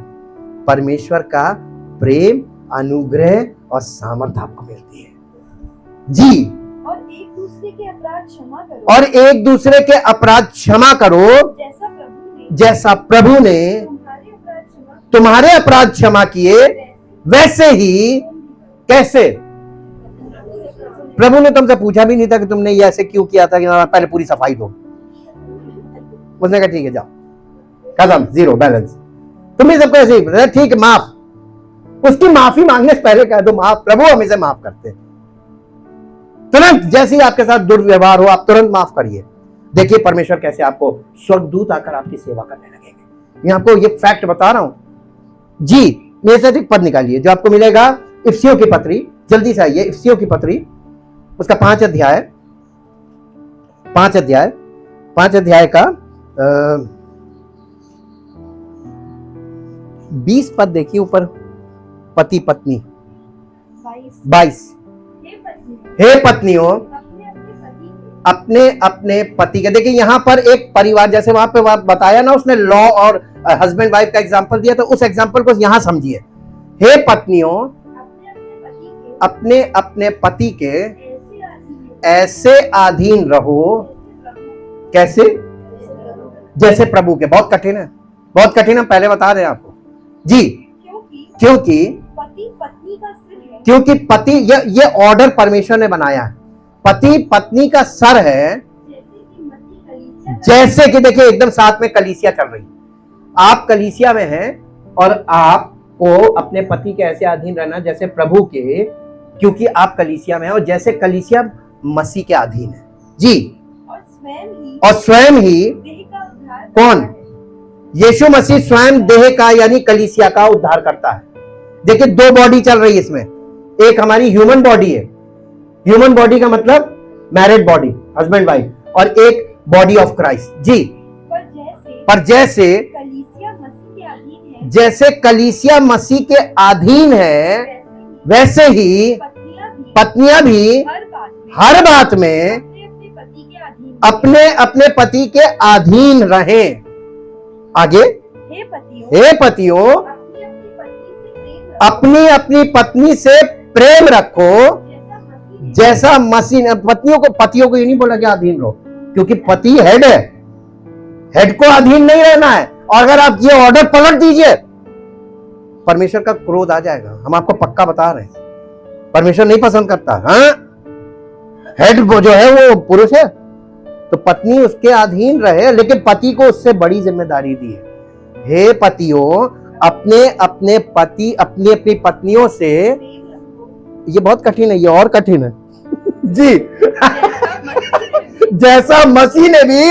परमेश्वर का प्रेम, अनुग्रह और सामर्थ्य आपको मिलती है जी। और एक दूसरे के अपराध क्षमा करो, जैसा प्रभु ने तुम्हारे अपराध क्षमा किए, वैसे ही। कैसे? प्रभु ने तुमसे पूछा भी नहीं था कि तुमने ये ऐसे क्यों किया था, कि पहले पूरी सफाई दो। उसने कहा ठीक है जाओ, खत्म, जीरो बैलेंस। तुम भी सबको ऐसे ही ठीक है माफ। उसकी माफी मांगने से पहले कह दो माफ, प्रभु हम इसे माफ करते हैं। तुरंत जैसे ही आपके साथ दुर्व्यवहार हो, आप तुरंत माफ करिए। देखिए परमेश्वर कैसे आपको स्वर्गदूत आकर आपकी सेवा करने लगेंगे। मैं आपको ये फैक्ट बता रहा हूं जी। मेरे से एक पद निकालिए जो आपको मिलेगा, इफिसियों की पत्री, जल्दी से आइए, इफिसियों की पत्री, उसका 5 अध्याय का 20 पद देखिए ऊपर। पति पत्नी 22। हे पत्नियों अपने अपने पति के। देखिए यहां पर एक परिवार, जैसे वहां पे बताया ना उसने लॉ और हस्बैंड वाइफ का एग्जांपल दिया, तो उस एग्जांपल को यहां समझिए। हे पत्नियों, अपने अपने पति के अपने अपने पति के ऐसे ऐसे अधीन आदि रहो, प्रभु कैसे? जैसे प्रभु के। बहुत कठिन है, बहुत कठिन है, पहले बता रहे हैं आपको जी। क्योंकि पति पत्नी का सिर है, क्योंकि पति, ये ऑर्डर परमेश्वर ने बनाया है। पति पत्नी का सर है, जैसे कि देखिए एकदम साथ में कलीसिया चल रही, आप कलीसिया में हैं और आपको अपने पति के ऐसे अधीन रहना जैसे प्रभु के, क्योंकि आप कलीसिया में हैं और जैसे कलीसिया मसीह के अधीन है जी। और स्वयं ही देह का उद्धार कौन? करता है। यीशु मसीह स्वयं देह का यानी कलीसिया का उद्धार करता है। देखिए दो बॉडी चल रही है इसमें, एक हमारी ह्यूमन बॉडी है, ह्यूमन बॉडी का मतलब मैरिड बॉडी, हस्बैंड वाइफ, और एक बॉडी ऑफ क्राइस्ट जी। पर जैसे कलीसिया मसीह के अधीन है, जैसे कलीसिया मसीह के अधीन है, वैसे ही पत्नियां भी हर बात में अपने अपने पति के अधीन अपने अपने पति के अधीन है। रहें। आगे, हे हे पतियों, पतियों, अपनी अपनी पत्नी से प्रेम रखो, अपनी अपनी पत्नी से प्रेम रखो, जैसा मसीह ने। पतियों को ये नहीं बोला कि अधीन रहो, क्योंकि पति हेड है, हेड को अधीन नहीं रहना है। और अगर आप ये ऑर्डर पलट दीजिए, परमेश्वर का क्रोध आ जाएगा। हम आपको पक्का बता रहे हैं, परमेश्वर नहीं पसंद करता। हाँ, हेड जो है वो पुरुष है, तो पत्नी उसके अधीन रहे, लेकिन पति को उससे बड़ी जिम्मेदारी दी है। हे पतियों, अपने अपने पति अपनी अपनी पत्नियों से, ये बहुत कठिन है, ये और कठिन है जी जैसा मसीह ने भी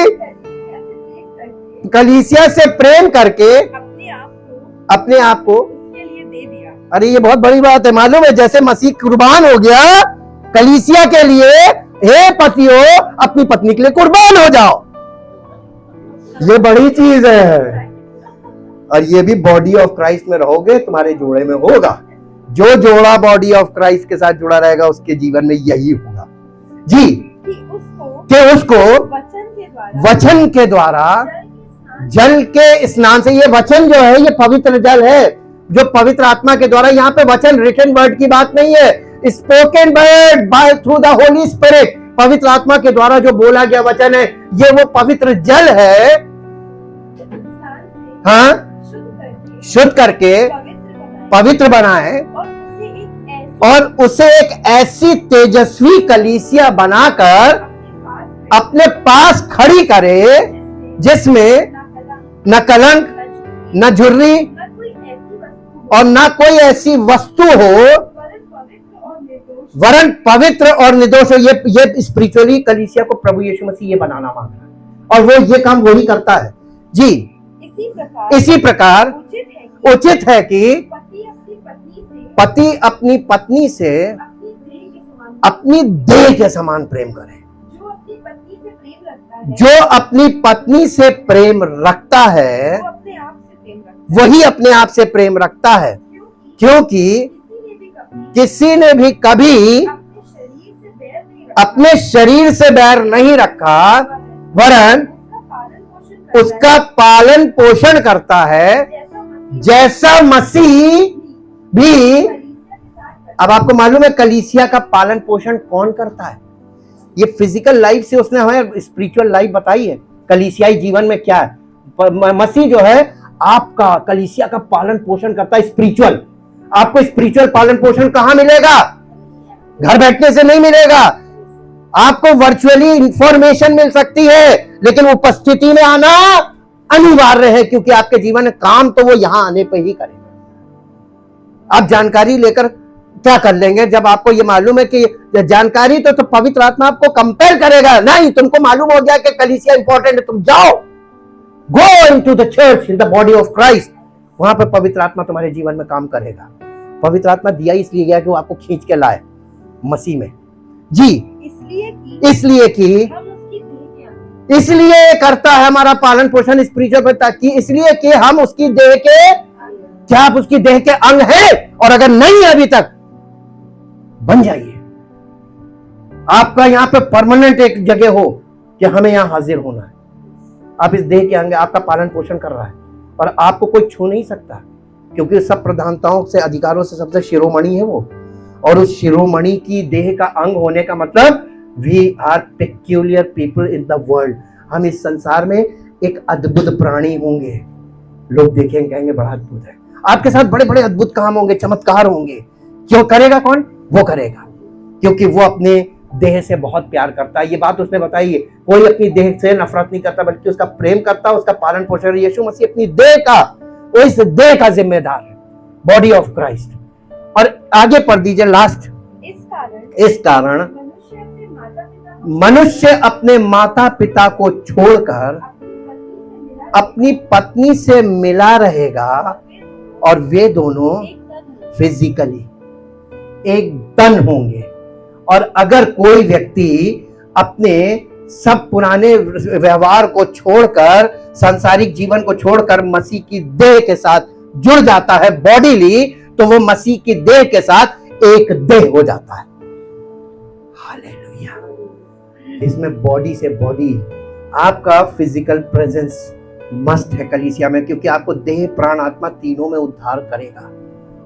कलीसिया से प्रेम करके अपने आप को उसके लिए दे दिया। अरे ये बहुत बड़ी बात है, मालूम है? जैसे मसीह कुर्बान हो गया कलीसिया के लिए, हे पतियों अपनी पत्नी के लिए कुर्बान हो जाओ। ये बड़ी चीज है। और ये भी बॉडी ऑफ क्राइस्ट में रहोगे, तुम्हारे जोड़े में होगा। जो जोड़ा बॉडी ऑफ क्राइस्ट के साथ जुड़ा रहेगा, उसके जीवन में यही होगा जी, कि उसको वचन के द्वारा जल के स्नान से, ये वचन जो है ये पवित्र जल है, जो पवित्र आत्मा के द्वारा, यहाँ पे वचन रिटन वर्ड की बात नहीं है, spoken word by through the Holi spirit, पवित्र आत्मा के द्वारा जो बोला गया वचन है, ये वो पवित्र जल है। हाँ, शुद्ध करके पवित्र बनाए और उसे एक ऐसी तेजस्वी कलीसिया बनाकर अपने पास खड़ी करे, जिसमें न कलंक, न झुर्री और न कोई ऐसी वस्तु हो, वरन पवित्र और निर्दोष हो। ये स्पिरिचुअली कलीसिया को प्रभु यीशु मसीह ये बनाना मांग रहा है, और वो ये काम वही करता है जी। इसी प्रकार उचित है कि पति अपनी पत्नी से अपनी देह के समान प्रेम करे। जो अपनी पत्नी से प्रेम रखता है वही अपने आप से प्रेम रखता है, क्योंकि किसी ने भी कभी अपने शरीर से बैर नहीं रखा, वरन उसका पालन पोषण करता है, जैसा मसीह भी। अब आपको मालूम है कलीसिया का पालन पोषण कौन करता है? ये फिजिकल लाइफ से उसने हमें स्पिरिचुअल लाइफ बताई है, कलीसियाई जीवन में क्या है। मसीह जो है आपका कलीसिया का पालन पोषण करता है स्पिरिचुअल। आपको स्पिरिचुअल पालन पोषण कहां मिलेगा? घर बैठने से नहीं मिलेगा। आपको वर्चुअली इंफॉर्मेशन मिल सकती है, लेकिन उपस्थिति में आना अनिवार्य है, क्योंकि आपके जीवन में काम तो वो यहां आने पे ही करेगा। आप जानकारी लेकर क्या कर लेंगे जब आपको ये मालूम है कि जानकारी तो पवित्र आत्मा आपको कंपेल करेगा। नहीं, तुमको मालूम हो गया कि कलीसिया इंपॉर्टेंट है, तुम जाओ, go into the church in the body of Christ. वहां पर पवित्र आत्मा तुम्हारे जीवन में काम करेगा। पवित्र आत्मा दिया इसलिए गया कि वो आपको खींच के लाए मसीह में जी। इसलिए कि इसलिए करता है हमारा पालन पोषण स्पिरिचुअल पर, ताकि इसलिए कि हम उसकी देह के, क्या आप उसकी देह के अंग हैं? और अगर नहीं है अभी तक, बन जाइए। आपका यहां पे परमानेंट एक जगह हो कि हमें यहां हाजिर होना है। आप इस देह के अंग, आपका पालन पोषण कर रहा है और आपको कोई छू नहीं सकता। क्योंकि सब प्रधानताओं से, अधिकारों से सबसे शिरोमणि है वो, और उस शिरोमणि की देह का अंग होने का मतलब we are peculiar people in the world. हम इस संसार में एक अद्भुत प्राणी होंगे। लोग देखेंगे, कहेंगे बड़ा अद्भुत है, आपके साथ बड़े बड़े अद्भुत काम होंगे, चमत्कार होंगे। क्यों करेगा? कौन? वो करेगा, क्योंकि वो अपने देह से बहुत प्यार करता है। ये बात उसने बताई है, कोई अपनी देह से नफरत नहीं करता बल्कि उसका प्रेम करता है, उसका पालन पोषण। यीशु मसीह अपनी देह का, वो इस देह का जिम्मेदार है, बॉडी ऑफ क्राइस्ट। और आगे पढ़ दीजिए लास्ट। इस कारण मनुष्य अपने माता पिता को छोड़कर अपनी पत्नी से मिला रहेगा और वे दोनों फिजिकली एक तन होंगे। और अगर कोई व्यक्ति अपने सब पुराने व्यवहार को छोड़कर, सांसारिक जीवन को छोड़कर मसीह की देह के साथ जुड़ जाता है बॉडीली, तो वो मसीह की देह के साथ एक देह हो जाता है। हालेलुया। इसमें बॉडी से बॉडी, आपका फिजिकल प्रेजेंस मस्ट है कलीसिया में, क्योंकि आपको देह, प्राण, आत्मा तीनों में उद्धार करेगा।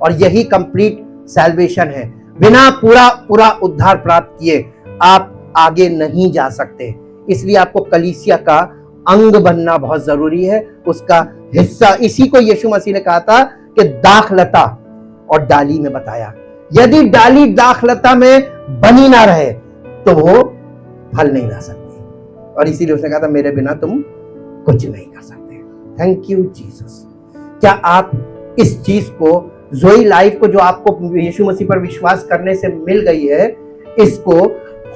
और यही कंप्लीट सैल्वेशन है। बिना पूरा उद्धार प्राप्त किए आप आगे नहीं जा सकते। इसलिए आपको कलीसिया का अंग बनना बहुत जरूरी है, उसका हिस्सा। इसी को यीशु मसीह ने कहा था कि दाखलता और डाली में बताया, यदि डाली दाखलता में बनी ना रहे तो वो फल नहीं ला सकती। और इसीलिए उसने कहा था मेरे बिना तुम कुछ नहीं कर सकते। Thank you Jesus. क्या आप इस चीज को, जोई लाइफ को, जो आपको यीशु मसीह पर विश्वास करने से मिल गई है, इसको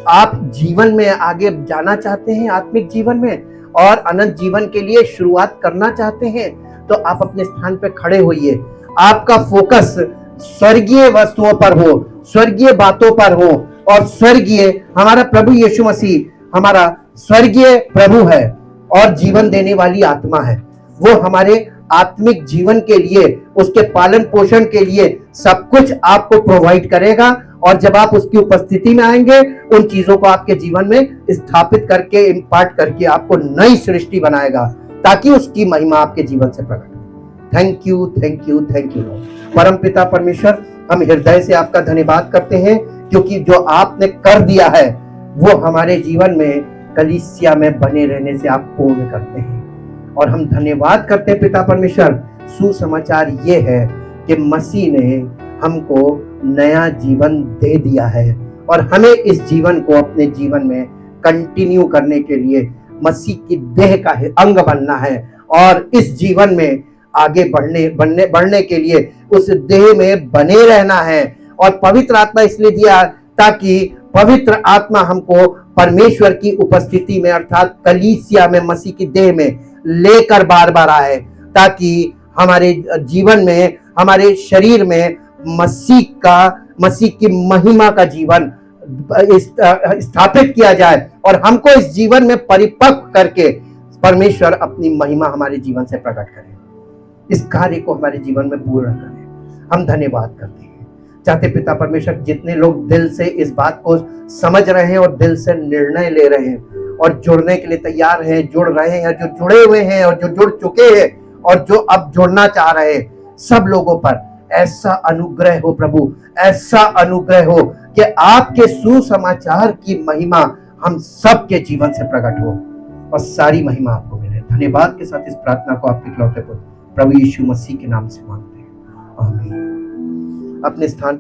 आप जीवन में आगे जाना चाहते हैं, आत्मिक जीवन में, और अनंत जीवन के लिए शुरुआत करना चाहते हैं, तो आप अपने स्थान पर खड़े होइए। आपका फोकस स्वर्गीय वस्तुओं पर हो, स्वर्गीय बातों पर हो, और स्वर्गीय, हमारा प्रभु यीशु मसीह हमारा स्वर्गीय प्रभु है और जीवन देने वाली आत्मा है। वो हमारे आत्मिक जीवन के लिए, उसके पालन पोषण के लिए सब कुछ आपको प्रोवाइड करेगा। और जब आप उसकी उपस्थिति में आएंगे, उन चीजों को आपके जीवन में स्थापित करके, इम्पार्ट करके आपको नई सृष्टि बनाएगा, ताकि उसकी महिमा आपके जीवन से प्रकट हो। Thank you, thank you, thank you Lord. परम पिता परमेश्वर, हम हृदय से आपका धन्यवाद करते हैं, क्योंकि जो आपने कर दिया है वो हमारे जीवन में कलीसिया में बने रहने से आप पूर्ण करते हैं। और हम धन्यवाद करते हैं पिता परमेश्वर। सुसमाचार ये है कि मसीह ने हमको नया जीवन दे दिया है, और हमें इस जीवन को अपने जीवन में कंटिन्यू करने के लिए मसीह की देह का अंग बनना है, और इस जीवन में आगे बढ़ने के लिए उस देह में बने रहना है। और पवित्र आत्मा इसलिए दिया ताकि पवित्र आत्मा हमको परमेश्वर की उपस्थिति में, अर्थात कलीसिया में, मसीह की देह में लेकर बार बार आए, ताकि हमारे जीवन में, हमारे शरीर में मसीह की महिमा का जीवन स्थापित किया जाए, और हमको इस जीवन में परिपक्व करके परमेश्वर अपनी महिमा हमारे जीवन से प्रकट करे। इस कार्य को हमारे जीवन में पूर्ण करें। हम धन्यवाद करते हैं। चाहते पिता परमेश्वर, जितने लोग दिल से इस बात को समझ रहे हैं और दिल से निर्णय ले रहे हैं और जुड़ने के लिए तैयार हैं, जुड़ रहे हैं, जो जुड़े हुए हैं और जो जुड़ चुके हैं और जो अब जुड़ना चाह रहे हैं, सब लोगों पर ऐसा अनुग्रह हो प्रभु, ऐसा अनुग्रह हो कि आपके सुसमाचार की महिमा हम सबके जीवन से प्रकट हो, और सारी महिमा आपको मिले। धन्यवाद के साथ इस प्रार्थना को आपके इकलौते पुत्र प्रभु यीशु मसीह के नाम से मांगते हैं, आमीन। अपने स्थान पर